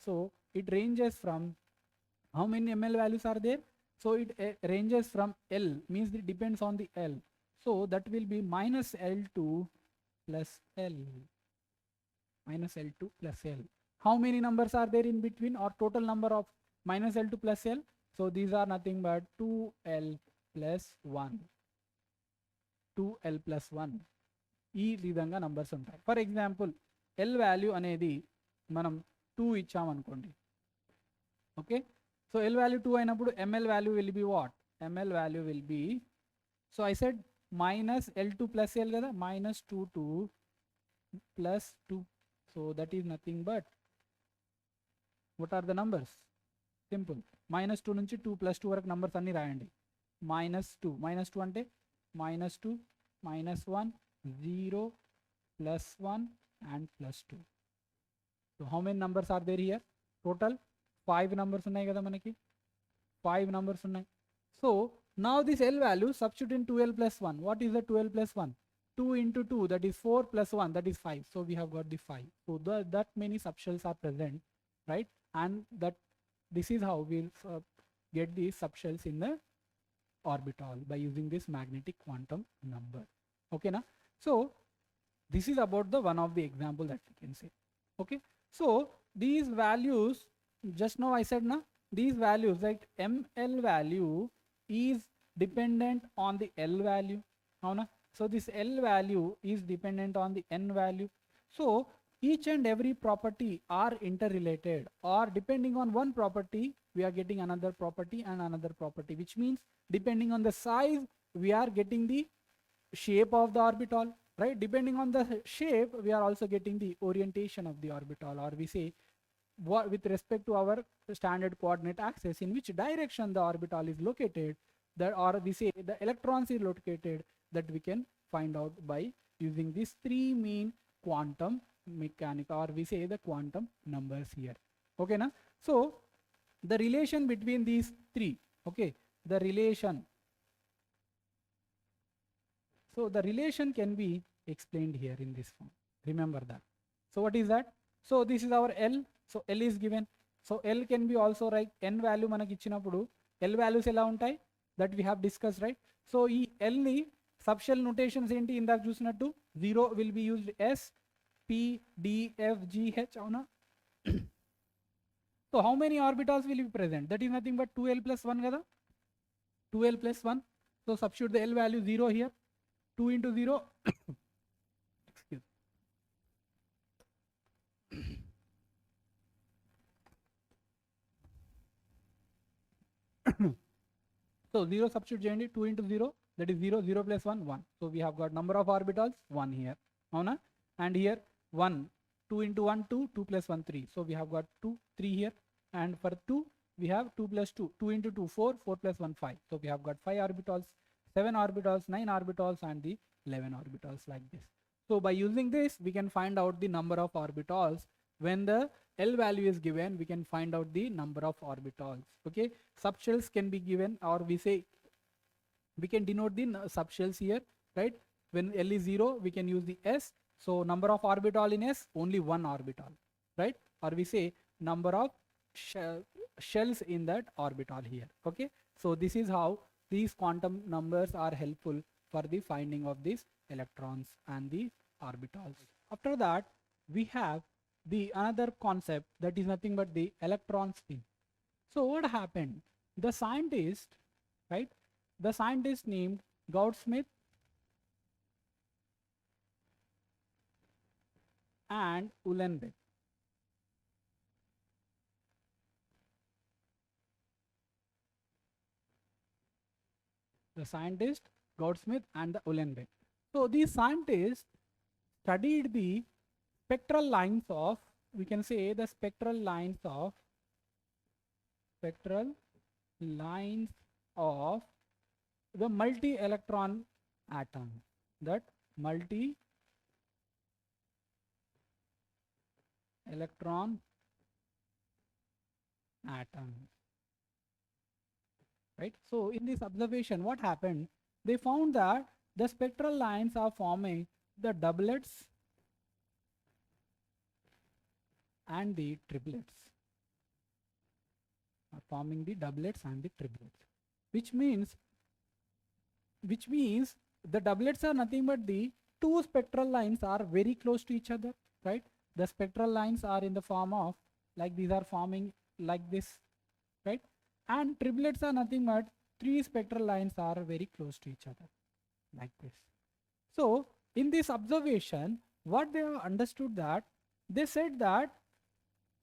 So it ranges from, how many ml values are there? So it ranges from L, means it depends on the L. So that will be minus L2 plus L. Minus L2 plus L. How many numbers are there in between, or total number of minus L2 plus L? So these are nothing but 2L plus 1. 2L plus 1. ఈ విధంగా numbers ఉంటాయి. For example L value అనేది మనం 2 ఇచ్చామనుకోండి. Okay, so L value 2 అయినప్పుడు ml value will be what? ml value will be, so I said minus L2 plus L kada, minus 2 plus 2. So that is nothing but, what are the numbers? Simple, minus 2 నుంచి 2 plus 2 వరకు numbers అన్ని రాయండి. minus 2 అంటే minus 2, minus 1, 0, plus 1 and plus 2. So how many numbers are there here? Total 5 numbers ఉన్నాయి కదా మనకి, 5 numbers ఉన్నాయి. So now this L value substitute in 2L plus 1. What is the 2L plus 1? 2 into 2, that is 4, plus 1, that is 5. So we have got the 5. So that many subshells are present, right? And that this is how we'll get these subshells in the orbital by using this magnetic quantum number. Okay na? So this is about the one of the example that we can say. Okay, so these values, just now I said na, these values like ml value is dependent on the L value. Avuna? So this L value is dependent on the N value. So each and every property are interrelated, or depending on one property we are getting another property and another property, which means depending on the size we are getting the shape of the orbital, right? Depending on the shape we are also getting the orientation of the orbital, or we say what with respect to our standard coordinate axis in which direction the orbital is located, that, or we say the electrons is located, that we can find out by using these three main quantum mechanics, or we say the quantum numbers here. Okay na? So the relation between these three, okay, the relation, so the relation can be explained here in this form. Remember that. So what is that? So this is our L. So L is given. So L can be also like N value మనకి ఇచ్చినప్పుడు L values ఎలా ఉంటాయి, that we have discussed, right? So ఈ L ని subshell notations ఏంటి ఇందాక చూసినట్టు 0 will be used S P D F G H అవునా? So how many orbitals will be present? That is nothing but 2L plus 1 కదా, 2L plus 1. So substitute the L value 0 here, 2 into 0 excuse. So 0 substitute చేయండి, 2 into 0, that is 0, 0 plus 1, 1. So we have got number of orbitals 1 here, అవునా? And here 1, 2 into 1, 2, 2 plus 1, 3. So we have got 2, 3 here. And for 2, we have 2 plus 2, 2 into 2, 4, 4 plus 1, 5. So we have got 5 orbitals, 7 orbitals, 9 orbitals, and the 11 orbitals like this. So by using this, we can find out the number of orbitals. When the L value is given, we can find out the number of orbitals. Okay, subshells can be given, or we say we can denote the subshells here, right? When L is 0, we can use the S. So number of orbital in S, only one orbital, right? Or we say number of shells in that orbital here. Okay, so this is how these quantum numbers are helpful for the finding of these electrons and the orbitals. After that, we have the another concept, that is nothing but the electron spin. So what happened? The scientist, right? The scientist named Gaudsmith and Uhlenbeck. The scientist Gaudsmith and the Uhlenbeck. So these scientists studied the spectral lines of, we can say the spectral lines of the multi-electron atom, that multi-electron atom, right? So in this observation, what happened? They found that the spectral lines are forming the doublets and the triplets, are forming the doublets and the triplets, which means the doublets are nothing but the two spectral lines are very close to each other, right? The spectral lines are in the form of, like, these are forming like this, right? And triplets are nothing but three spectral lines are very close to each other like this. So in this observation, what they have understood, that they said that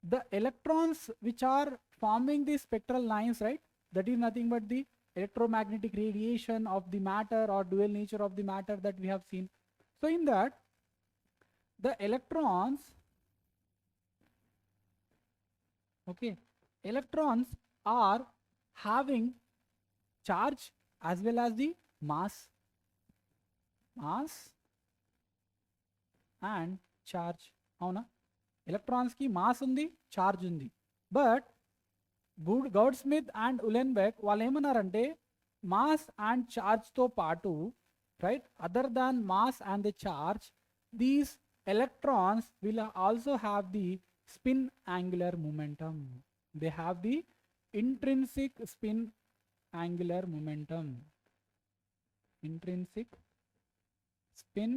the electrons which are forming these spectral lines, right, that is nothing but the electromagnetic radiation of the matter, or dual nature of the matter that we have seen. So in that, the electrons, okay, electrons are having charge as well as the mass and charge, avuna? Electrons ki mass undi, charge undi. But Gaudsmith and Uhlenbeck వాళ్ళు ఏమన్నారంటే, mass and charge తో పాటు, right, other than mass and the charge, these electrons will also have the spin angular momentum. They have the intrinsic spin angular momentum. Intrinsic spin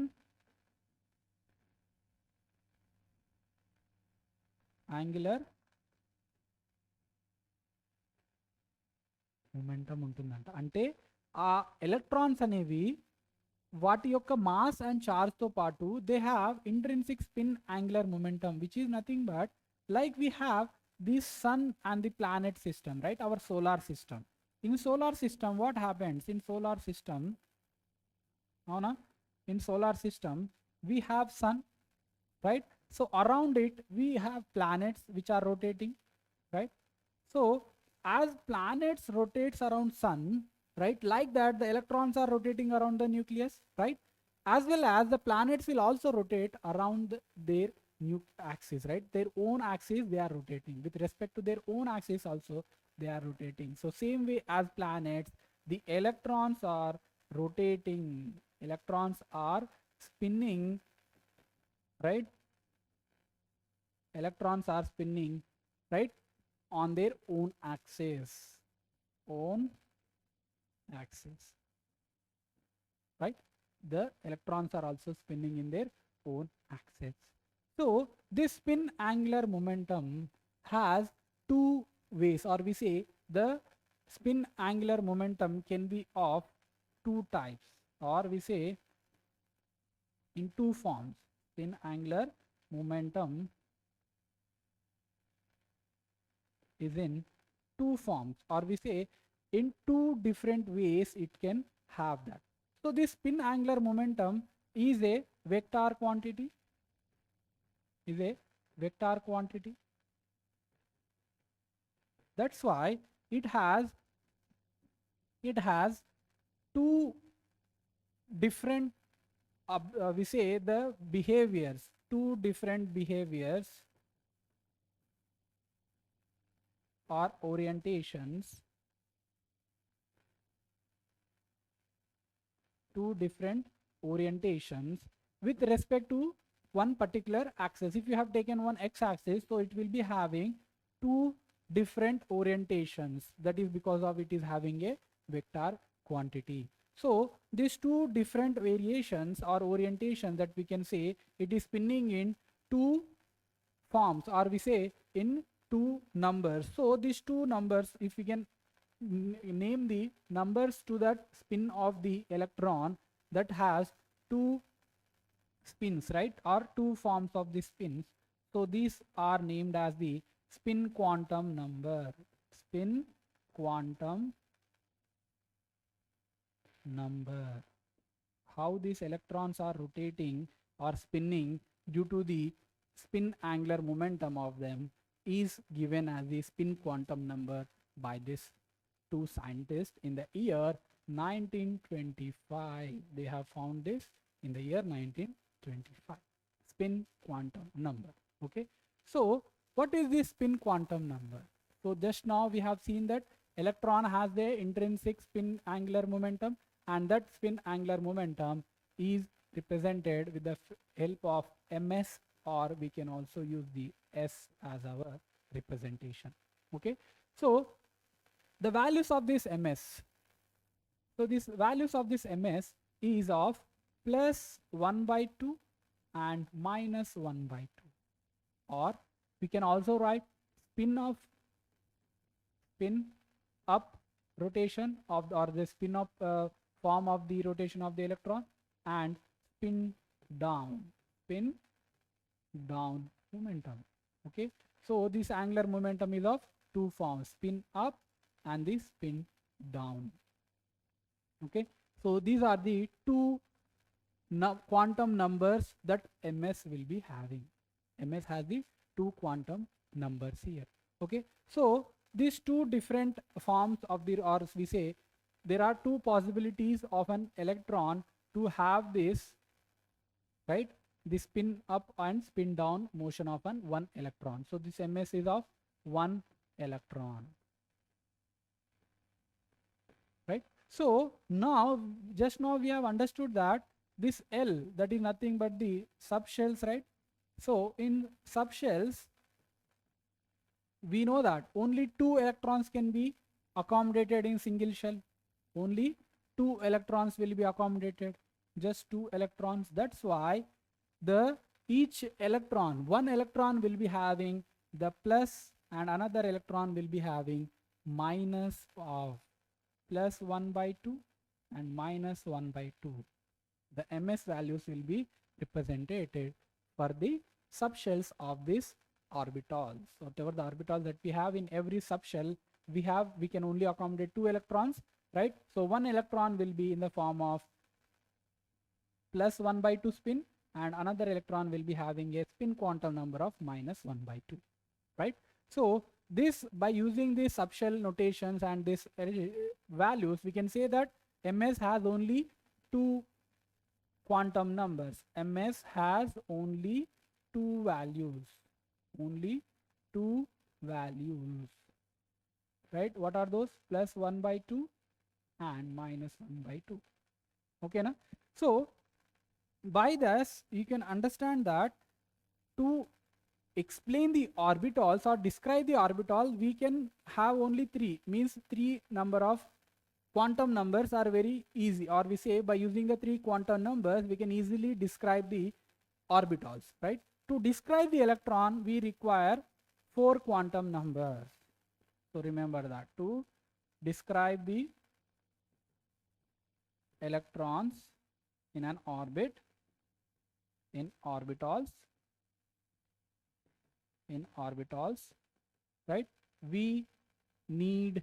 angular momentum ఉంటుందంట. అంటే ఆ electrons అనేవి వాటి యొక్క mass and charge తో పాటు they have intrinsic spin angular momentum which is nothing but like we have the sun and the planet system, right? Our solar system. In solar system what happens in solar system? అవునా? In solar system we have sun, right? So around it we have planets which are rotating, right? So as planets rotates around sun, right, like that the electrons are rotating around the nucleus, right? As well as the planets will also rotate around their axis, right? Their own axis they are rotating. With respect to their own axis also they are rotating. So same way as planets, the electrons are rotating, electrons are spinning, right? Electrons are spinning, right, on their own axis, own axis, right? The electrons are also spinning in their own axis. So this spin angular momentum has two ways, or we say the spin angular momentum can be of two types, or we say in two forms. Spin angular momentum is in two forms, or we say in two different ways it can have that. So this spin angular momentum is a vector quantity, is a vector quantity. That's why it has two different we say the behaviors, two different behaviors or orientations, two different orientations with respect to one particular axis. If you have taken one x-axis, so it will be having two different orientations. That is because of it is having a vector quantity. So these two different variations or orientations that we can say it is spinning in two forms, or we say in two numbers. So these two numbers, if we can name the numbers to that spin of the electron that has two spins, right, or two forms of the spins, so these are named as the spin quantum number. Spin quantum number. How these electrons are rotating or spinning due to the spin angular momentum of them is given as the spin quantum number by this two scientists in the year 1925. They have found this in the year 1925. Spin quantum number. Okay, so what is this spin quantum number? So just now we have seen that electron has the intrinsic spin angular momentum, and that spin angular momentum is represented with the help of ms, or we can also use the s as our representation. Okay, so the values of this ms, so these values of this ms is of plus 1 by 2 and minus 1 by 2, or we can also write spin up rotation of the, or the spin up form of the rotation of the electron, and spin down momentum. Okay, so this angular momentum is of two forms, spin up and this spin down. Okay, so these are the two quantum numbers that ms will be having. Ms has the two quantum numbers here. Okay, so these two different forms of the, or we say there are two possibilities of an electron to have this, right, the spin up and spin down motion of one electron. So this ms is of one electron, right? So now just now we have understood that this L, that is nothing but the subshells, right? So in subshells we know that only two electrons can be accommodated in single shell. Only two electrons will be accommodated, just two electrons. That's why the each electron, one electron will be having the plus and another electron will be having minus of plus 1 by 2 and minus 1 by 2. The ms values will be represented for the subshells of this orbitals. Whatever the orbitals that we have in every subshell, we can only accommodate 2 electrons, right? So one electron will be in the form of plus 1 by 2 spin, and another electron will be having a spin quantum number of minus 1 by 2, right? So this, by using these subshell notations and this values, we can say that ms has only 2 quantum numbers. ms has only 2 values, only 2 values, right? What are those? Plus 1 by 2 and minus 1 by 2. Okay na? So by this you can understand that to explain the orbitals or describe the orbital, we can have only 3, means 3 number of quantum numbers are very easy, or we say by using the 3 quantum numbers we can easily describe the orbitals, right? To describe the electron we require 4 quantum numbers. So remember that to describe the electrons in an orbit, in orbitals, right, we need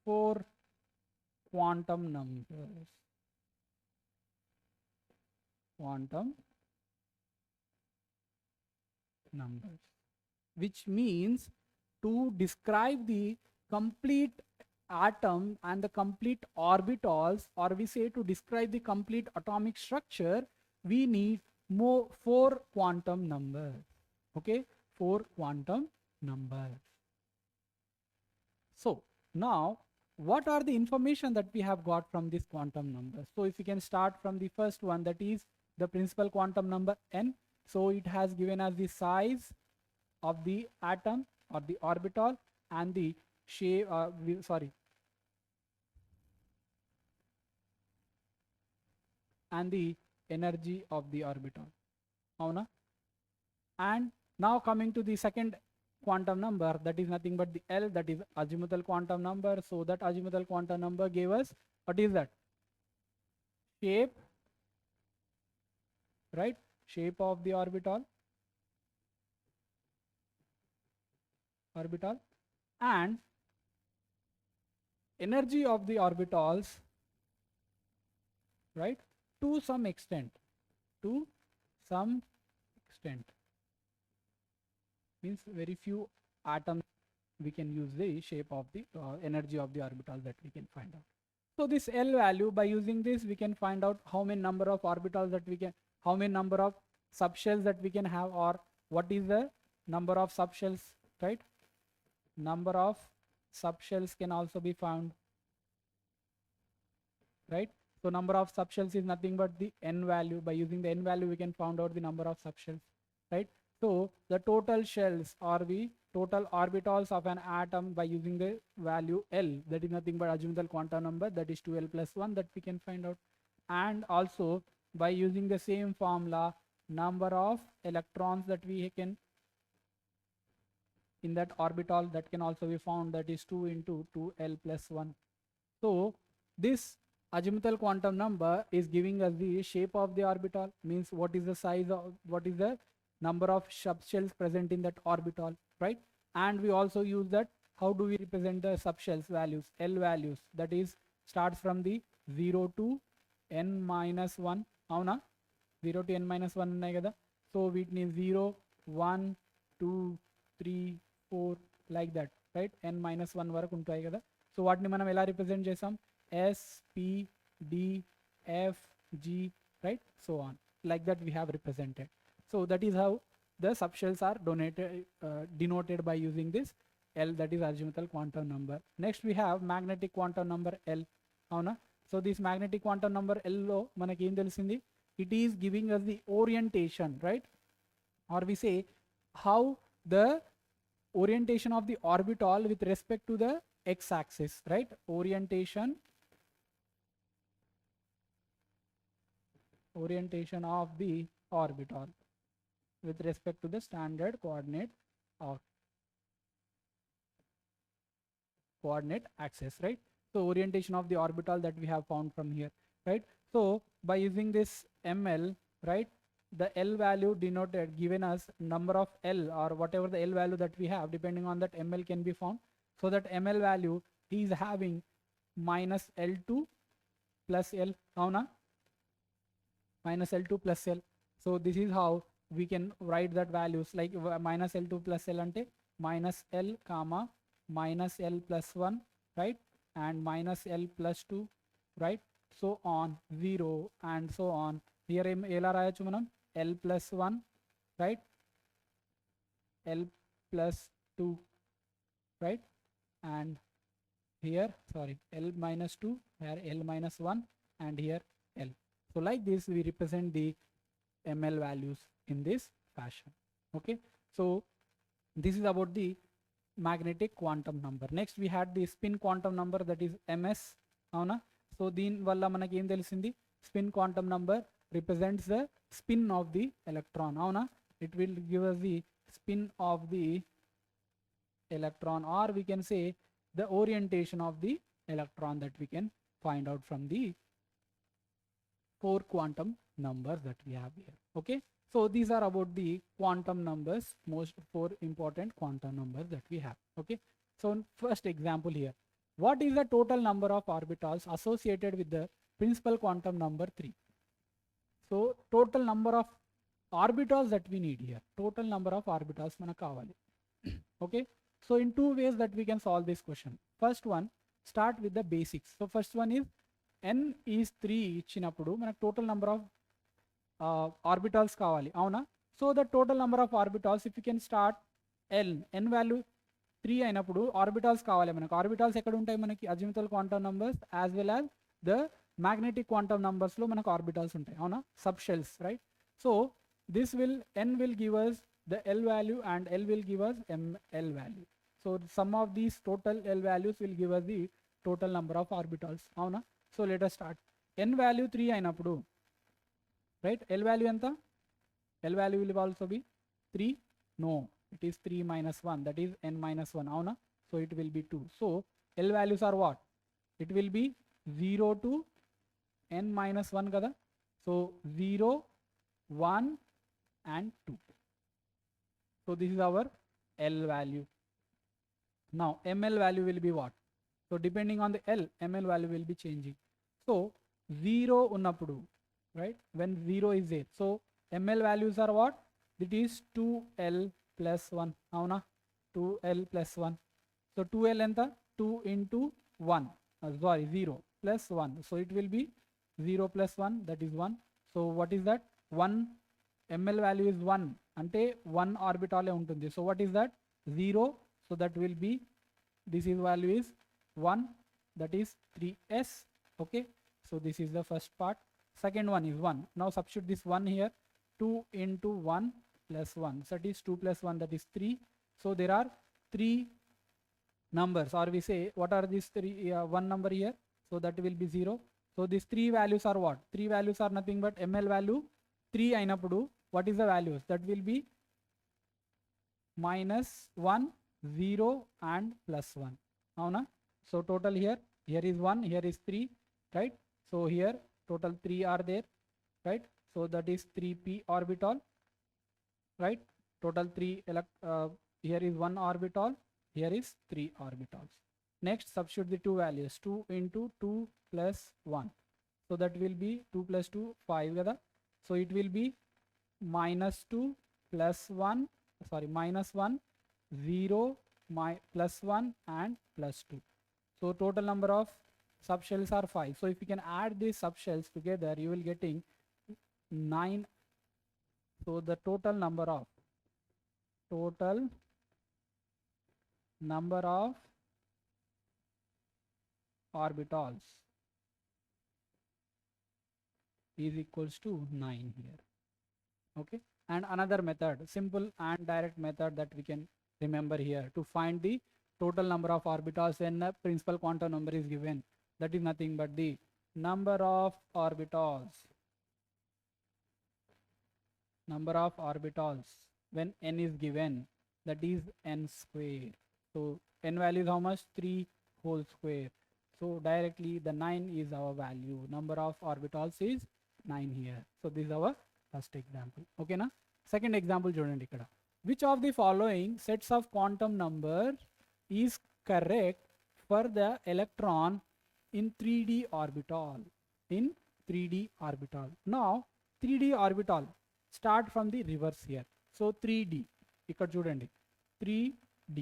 4 quantum numbers, which means to describe the complete atom and the complete orbitals, or we say to describe the complete atomic structure, we need 4 quantum numbers. Okay, 4 quantum numbers. So now what are the information that we have got from this quantum number? So if we can start from the first one, that is the principal quantum number n. So it has given us the size of the atom or the orbital and the shape, and the energy of the orbital. Avuna? And now coming to the second quantum number, that is nothing but the L, that is azimuthal quantum number. So that azimuthal quantum number gave us, what is that? Shape, right? Shape of the orbital, and energy of the orbitals, right? To some extent, means very few atoms we can use the shape of the energy of the orbital that we can find out. So this L value, by using this we can find out how many number of orbitals that we can, how many number of subshells that we can have, or what is the number of subshells, right? Number of subshells can also be found, right? So number of subshells is nothing but the n value. By using the n value we can find out the number of subshells, right? So the total shells or the total orbitals of an atom by using the value L, that is nothing but azimuthal quantum number, that is 2L plus 1, that we can find out. And also by using the same formula, number of electrons that we can in that orbital, that can also be found, that is 2 into 2L plus 1. So this azimuthal quantum number is giving us the shape of the orbital, means what is the size of, what is the number of subshells present in that orbital, right? And we also use that, how do we represent the subshells values, L values, that is starts from the 0 to n minus 1. Avuna? 0 to n minus 1 unnai kada. So it means 0, 1, 2, 3, 4, like that, right? n minus 1 వరకు ఉంటాయి కదా. So వాటిని మనం ఎలా represent చేసాం? S, P, D, F, G, right? So on. Like that we have represented. So that is how the subshells are denoted by using this L, that is azimuthal quantum number. Next we have magnetic quantum number L. Avuna? So this magnetic quantum number L lo manaki em telisindi? It is giving us the orientation, right? Or we say how the orientation of the orbital with respect to the x-axis, right? Orientation of the orbital with respect to the standard coordinate axis, right? So orientation of the orbital that we have found from here, right? So by using this ml, right, the L value denoted given us number of L or whatever the L value that we have, depending on that ml can be found. So that ml value he is having minus L2 plus L, avuna, minus L2 plus L. So this is how we can write that values, like minus L2 plus L ante minus L comma minus L plus 1, right, and minus L plus 2, right, so on 0 and so on. Here ఎలా రాయొచ్చు మనం L plus 1, right, L plus 2, right, and here sorry L minus 2, here L minus 1, and here L. So like this we represent the ml values in this fashion. Okay, so this is about the magnetic quantum number. Next we had the spin quantum number, that is ms, avuna. So దీని వల్ల మనకి ఏం తెలిసింది, spin quantum number represents the spin of the electron, avuna. It will give us the spin of the electron, or we can say the orientation of the electron, that we can find out from the 4 quantum numbers that we have here. Okay, so these are about the quantum numbers, most 4 important quantum numbers that we have. Okay, so first example here, what is the total number of orbitals associated with the principal quantum number 3? So total number of orbitals that we need here, total number of orbitals manaku kavali. Okay, so in 2 ways that we can solve this question. First one, start with the basics. So first one is n is 3 ఇచ్చినప్పుడు మనకు total number of orbitals kavali, avuna. So the total number of orbitals, if you can start n value 3 అయినప్పుడు orbitals kavali manaku. Orbitals ekkada untayi manaki azimuthal quantum numbers as well as the magnetic quantum numbers lo manaku orbitals untayi, avuna, subshells, right. So this will n will give us the L value and L will give us ml value. So sum of these total L values will give us the total number of orbitals, avuna. So let us start. N value 3 అయినప్పుడు, right, L value enta, L value will also be 3, no, it is 3 minus 1, that is n minus 1, avuna. So it will be 2. So L values are what, it will be 0 to n minus 1 kada. So 0, 1 and 2. So this is our L value. Now ml value will be what? So depending on the L, ml value will be changing. So 0 unnappudu, right, when 0 is there, so ml values are what, it is 2L plus 1, avuna, 2L plus 1. So 2L enta, 2 into 1, sorry 0 plus 1, so it will be 0 plus 1, that is 1. So what is that, 1 ml value is 1 ante 1 orbital untundi. So what is that, 0, so that will be, this is value is 1, that is 3s. Okay, so this is the first part. Second one is 1. Now substitute this 1 here, 2 into 1 plus 1, so that is 2 plus 1, that is 3. So there are 3 numbers, or we say what are these 3, 1 number here, so that will be 0. So these 3 values are what, 3 values are nothing but ml value 3 అయినప్పుడు what is the values, that will be minus 1, 0 and plus 1, avuna. So total here is 1, here is 3, right. So here total 3 are there, right. So that is 3p orbital, right. Total 3 here is 1 orbital, here is 3 orbitals. Next substitute the 2 values, 2 into 2 plus 1, so that will be 2 plus 2, 5 kada. So it will be minus 2 plus 1, sorry minus 1, 0, plus 1 and plus 2. So total number of subshells are 5. So if you can add these subshells together, you will getting 9. So the total number of orbitals is equals to 9 here. Okay, and another method, simple and direct method that we can remember here to find the total number of orbitals when a principal quantum number is given, that is nothing but the number of orbitals when n is given, that is n square. So n value is how much, 3 whole square. So directly the 9 is our value. Number of orbitals is 9 here. So this is our first example. Okay na? Second example చూడండి ఇక్కడ. Which of the following sets of quantum number is correct for the electron in 3D orbital? In 3D orbital. Now 3D orbital start from the reverse here. So 3D. ఇక్కడ చూడండి 3D.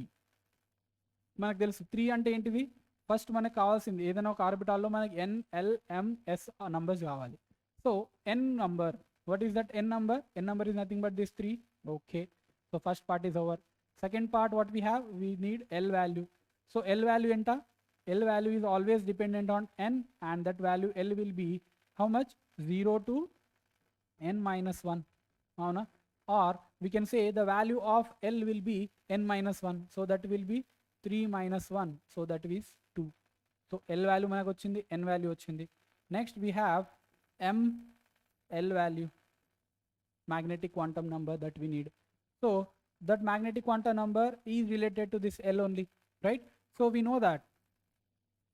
మనకు తెలుసు 3 అంటే ఏంటిది? First మనకు కావాల్సింది ఏదైనా ఒక ఆర్బిటాల్లో మనకి NLMS నంబర్స్ కావాలి. So n number, what is that n number? N number is nothing but this 3. Okay, so first part is over. Second part, what we have, we need L value. So L value enta, L value is always dependent on n, and that value L will be how much? 0 to n minus 1. Avuna? Or we can say the value of L will be n minus 1, so that will be 3 minus 1, so that is 2. So L value manaku ochindi, n value ochindi. Next we have M L value, magnetic quantum number that we need. So that magnetic quantum number is related to this L only, right? So we know that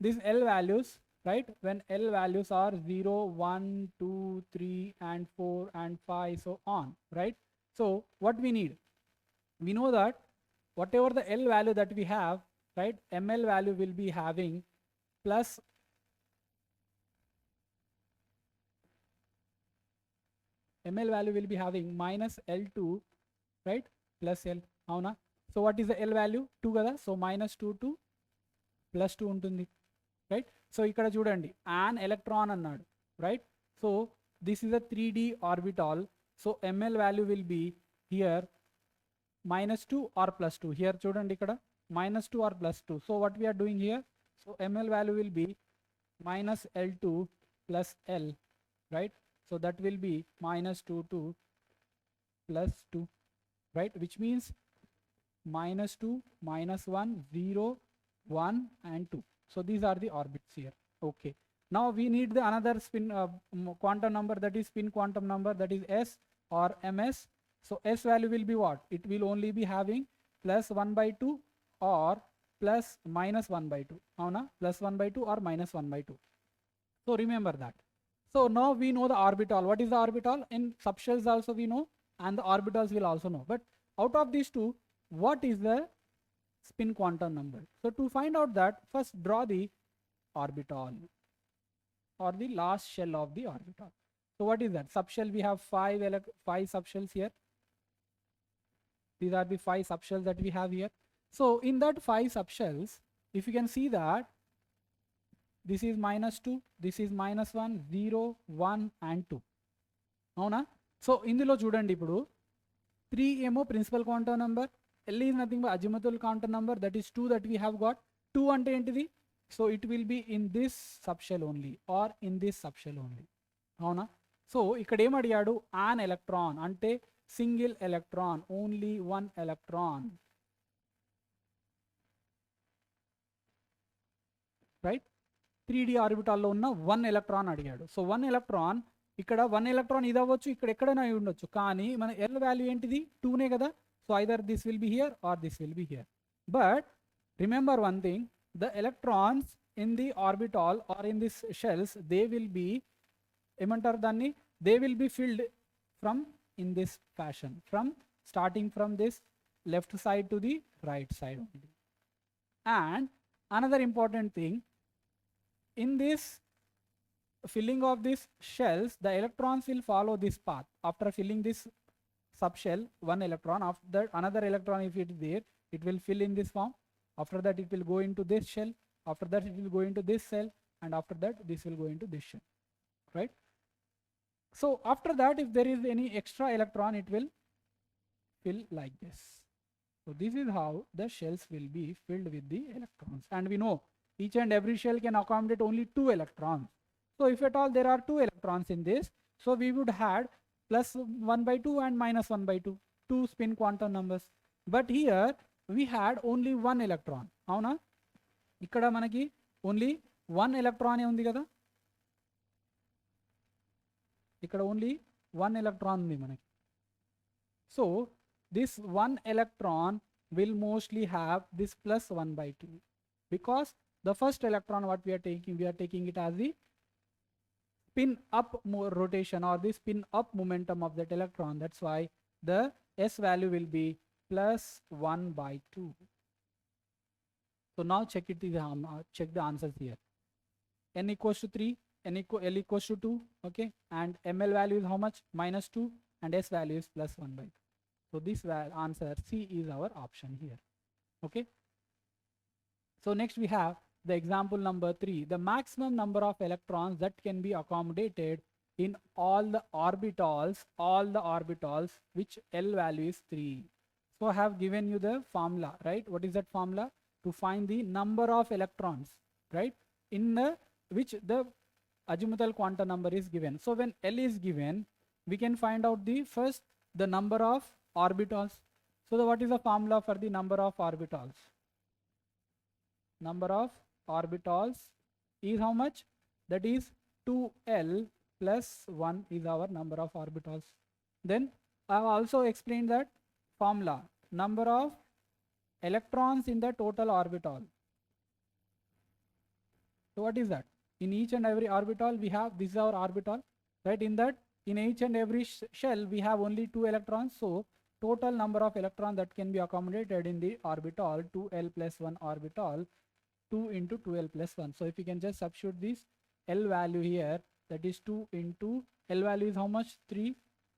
these L values, right, when L values are 0, 1, 2, 3 and 4 and 5, so on, right? So what we need, we know that whatever the L value that we have, right, ML value will be having plus ML value will be having minus L2, right, plus L. Avuna? So what is the L value? 2 kada. So minus 2 to plus 2 ఉంటుంది, right? So ఇక్కడ చూడండి an electron అన్నాడు, right? So this is a 3D orbital. So ML value will be here minus 2 or plus 2. Here చూడండి ఇక్కడ minus 2 or plus 2. So what we are doing here? So ML value will be minus L2 plus L, right? So that will be minus 2 to plus 2, right? Which means minus 2, minus 1, 0, 1 and 2. So these are the orbits here. Okay. Now we need the another spin quantum number, that is spin quantum number, that is S or MS. So S value will be what? It will only be having plus 1 by 2 or plus minus 1 by 2. Avuna? Plus 1 by 2 or minus 1 by 2. So remember that. So now we know the orbital. What is the orbital? In subshells also we know, and the orbitals will also know. But out of these two, what is the spin quantum number? So to find out that, first draw the orbital or the last shell of the orbital. So what is that? Subshell, we have five subshells here. These are the 5 subshells that we have here. So in that 5 subshells, if you can see that this is minus 2, this is minus 1, 0, 1 and 2. అవునా? So ఇందులో చూడండి ఇప్పుడు 3 ఏమో principal quantum number, L is nothing but azimuthal quantum number, that is 2 that we have got. 2 అంటే ఏంటిది? So it will be in this subshell only or in this subshell only. అవునా? So ఇక్కడ ఏం అడిగాడు? an electron అంటే single electron, only 1 electron, right? 3D ఆర్బిటాల్లో ఉన్న 1 electron అడిగాడు. So 1 electron, ఇక్కడ 1 ఎలక్ట్రాన్ ఇది అవ్వచ్చు, ఇక్కడ ఎక్కడైనా అయి ఉండొచ్చు, కానీ మన L వాల్యూ ఏంటిది? 2నే కదా. So either this will be here or this will be here. But remember one thing, the electrons in the orbital or in this shells, they will be ఏమంటారు దాన్ని? They will be filled from in this fashion, from starting from this left side to the right side only. And another important thing, in this filling of these shells, the electrons will follow this path. After filling this subshell, 1 electron, after that another electron, if it is there, it will fill in this form. After that it will go into this shell, after that it will go into this cell, and after that this will go into this shell, right? So after that, if there is any extra electron, it will fill like this. So this is how the shells will be filled with the electrons. And we know each and every shell can accommodate only 2 electrons. So if at all there are 2 electrons in this, so we would have plus 1 by 2 and minus 1 by 2, 2 spin quantum numbers. But here we had only 1 electron. Avuna? Ikkada manaki only 1 electron undi kada. ఇక్కడ only 1 electron ఉంది మనకి. So this 1 electron will mostly have this plus 1 by 2, because the first electron what we are taking it as the spin up rotation or the spin up momentum of that electron. That's why the S value will be plus 1 by 2. So now check check the answers here. N equals to 3, L equals to 2, okay, and ML value is how much? Minus 2, and S value is plus 1 by 2. So this answer C is our option here, okay. So next we have the example number 3, the maximum number of electrons that can be accommodated in all the orbitals which L value is 3. So I have given you the formula, right? What is that formula? To find the number of electrons, right, in the which the azimuthal quantum number is given. So when L is given, we can find out the number of orbitals. So what is the formula for the number of orbitals? Number of orbitals is how much? That is 2L plus 1 is our number of orbitals. Then I have also explained that formula, number of electrons in the total orbital. So what is that? In each and every orbital we have, this is our orbital, right? In that, in each and every shell we have only 2 electrons. So total number of electrons that can be accommodated in the orbital, 2L plus 1 orbital, 2 into 2L plus 1. So if you can just substitute this L value here, that is 2 into L value is how much? 3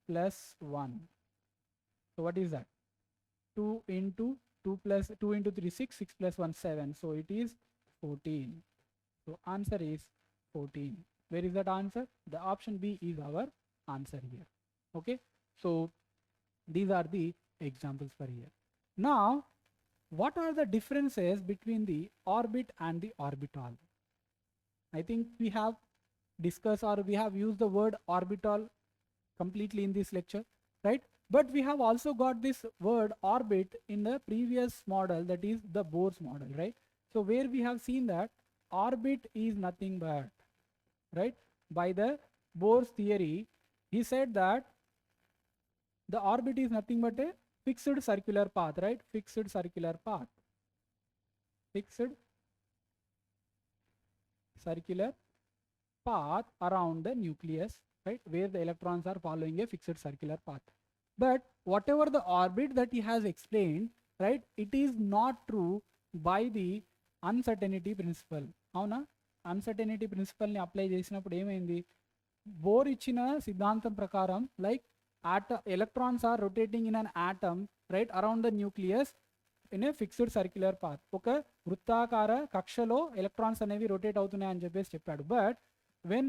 plus 1. So what is that? 2 into 2 into 3, 6, 6 plus 1, 7. So it is 14. So answer is 14. Where is that answer? The option B is our answer here. Okay. So these are the examples for here. Now, what are the differences between the orbit and the orbital? I think we have discussed, or we have used the word orbital completely in this lecture, right? But we have also got this word orbit in the previous model, that is the Bohr's model, right? So where we have seen that orbit is nothing but, right, by the Bohr's theory, he said that the orbit is nothing but a fixed circular path, right? Fixed circular path. Fixed circular path around the nucleus, right, where the electrons are following a fixed circular path. But whatever the orbit that he has explained, right, it is not true by the uncertainty principle. అవునా? Uncertainty principle ని apply చేసినప్పుడు ఏమైంది? Bore ఇచ్చిన సిద్ధాంతం ప్రకారం like electrons are rotating in an atom, right, around the nucleus in a fixed circular path. ఒక వృత్తాకార కక్షలో ఎలక్ట్రాన్స్ అనేవి రొటేట్ అవుతున్నాయి అని చెప్పాడు. But when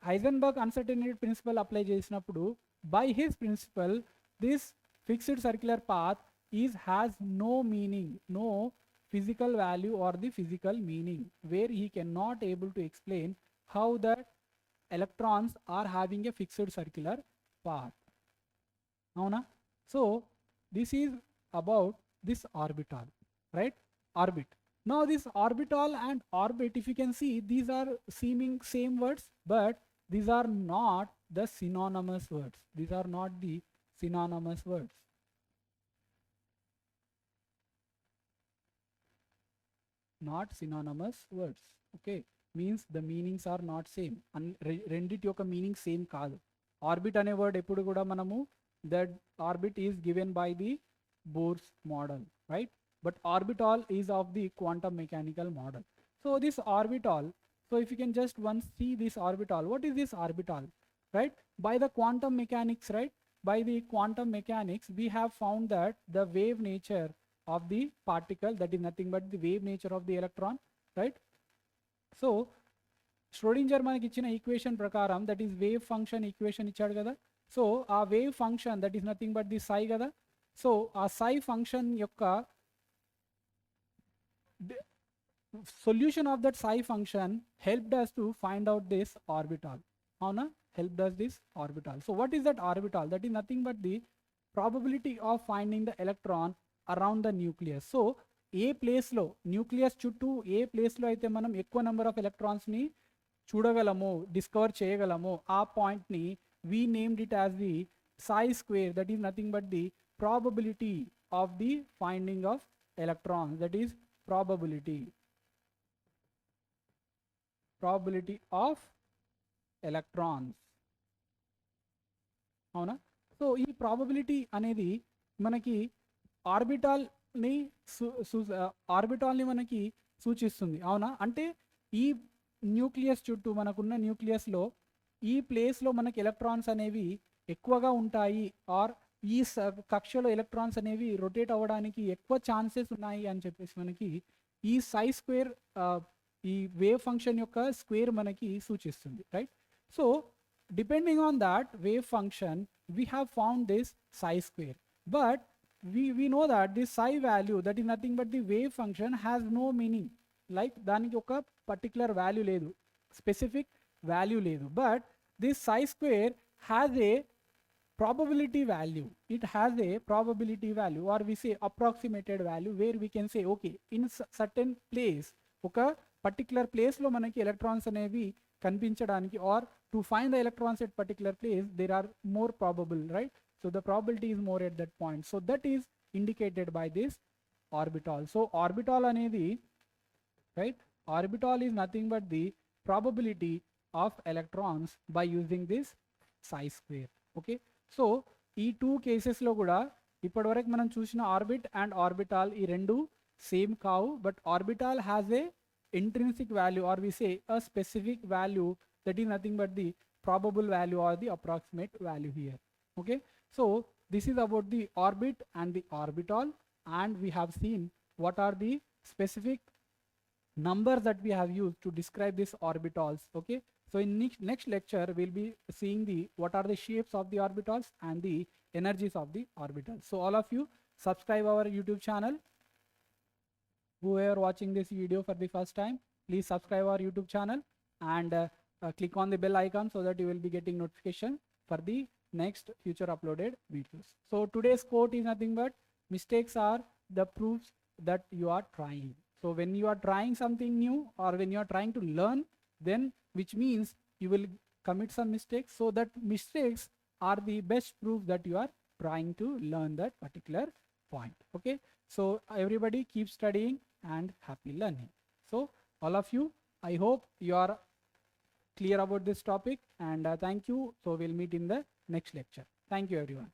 Heisenberg uncertainty principle apply చేసినప్పుడు by his principle this fixed circular path has no meaning, no physical value or the physical meaning, where he cannot able to explain how the electrons are having a fixed circular path. Avuna? So this is about this orbital, right? Orbit. Now this orbital and orbit, if you can see, these are seeming same words, but these are not the synonymous words. These are not the synonymous words. Not synonymous words. Okay, means the meanings are not same. రెండిటి యొక్క meaning same కాదు. Orbit అనే word ఎప్పుడు కూడా మనము that orbit is given by the Bohr's model, right? But orbital is of the quantum mechanical model. So this orbital, so if you can just once see this orbital, what is this orbital, right? By the quantum mechanics, right? By the quantum mechanics, we have found that the wave nature of the particle, that is nothing but the wave nature of the electron, right? So Schrodinger మనకి ఇచ్చిన equation ప్రకారం, that is wave function equation ఇచ్చాడు కదా. So ఆ wave function that is nothing but the psi కదా. So ఆ psi function యొక్క solution of that psi function helped us to find out this orbital. Avuna? Helped us this orbital. So what is that orbital? That is nothing but the probability of finding the electron around the nucleus. So ఏ ప్లేస్లో nucleus చుట్టూ ఏ ప్లేస్లో అయితే మనం ఎక్కువ number of ఎలక్ట్రాన్స్ని చూడగలము, discover చేయగలము, ఆ పాయింట్ని we named it as the psi square, that is nothing but the probability of the finding of electrons, that is probability. probability of electrons. అవునా? సో ఈ ప్రాబబిలిటీ అనేది మనకి ఆర్బిటాల్ని ఆర్బిటాల్ని మనకి సూచిస్తుంది. అవునా? అంటే ఈ న్యూక్లియస్ చుట్టూ మనకున్న న్యూక్లియస్లో ఈ ప్లేస్లో మనకి ఎలక్ట్రాన్స్ అనేవి ఎక్కువగా ఉంటాయి, ఆర్ ఈ కక్షలో ఎలక్ట్రాన్స్ అనేవి రొటేట్ అవ్వడానికి ఎక్కువ ఛాన్సెస్ ఉన్నాయి అని చెప్పేసి మనకి ఈ సై స్క్వేర్, ఈ వేవ్ ఫంక్షన్ యొక్క స్క్వేర్ మనకి సూచిస్తుంది, right? So depending on that wave function we have found this psi square, but we know that this psi value, that is nothing but the wave function, has no meaning. Like daniki oka particular value ledu, specific value ledu, but this psi square has a probability value. It has a probability value, or we say approximated value, where we can say okay, in certain place oka particular place lo manaki electrons anevi kanpinchadaniki, or to find the electrons at particular place, there are more probable, right? So the probability is more at that point. So that is indicated by this orbital. So orbital anedi, right? Orbital is nothing but the probability of electrons by using this psi square. Okay. So ఈ two కేసెస్లో కూడా ఇప్పటివరకు మనం చూసిన orbit and orbital ఈ రెండు same కావు, but orbital has a intrinsic value, or we say a specific value, that is nothing but the probable value or the approximate value here. Okay, so this is about the orbit and the orbital, and we have seen what are the specific numbers that we have used to describe these orbitals. Okay, so in next lecture we'll be seeing the what are the shapes of the orbitals and the energies of the orbitals. So all of you subscribe our YouTube channel. Whoever watching this video for the first time, please subscribe our YouTube channel and click on the bell icon so that you will be getting notification for the next future uploaded videos. So today's quote is nothing but mistakes are the proofs that you are trying. So when you are trying something new, or when you are trying to learn, then which means you will commit some mistakes, so that mistakes are the best proof that you are trying to learn that particular point. Okay, so everybody keep studying and happy learning. So all of you, I hope you are clear about this topic, and thank you. So we'll meet in the next lecture. Thank you everyone.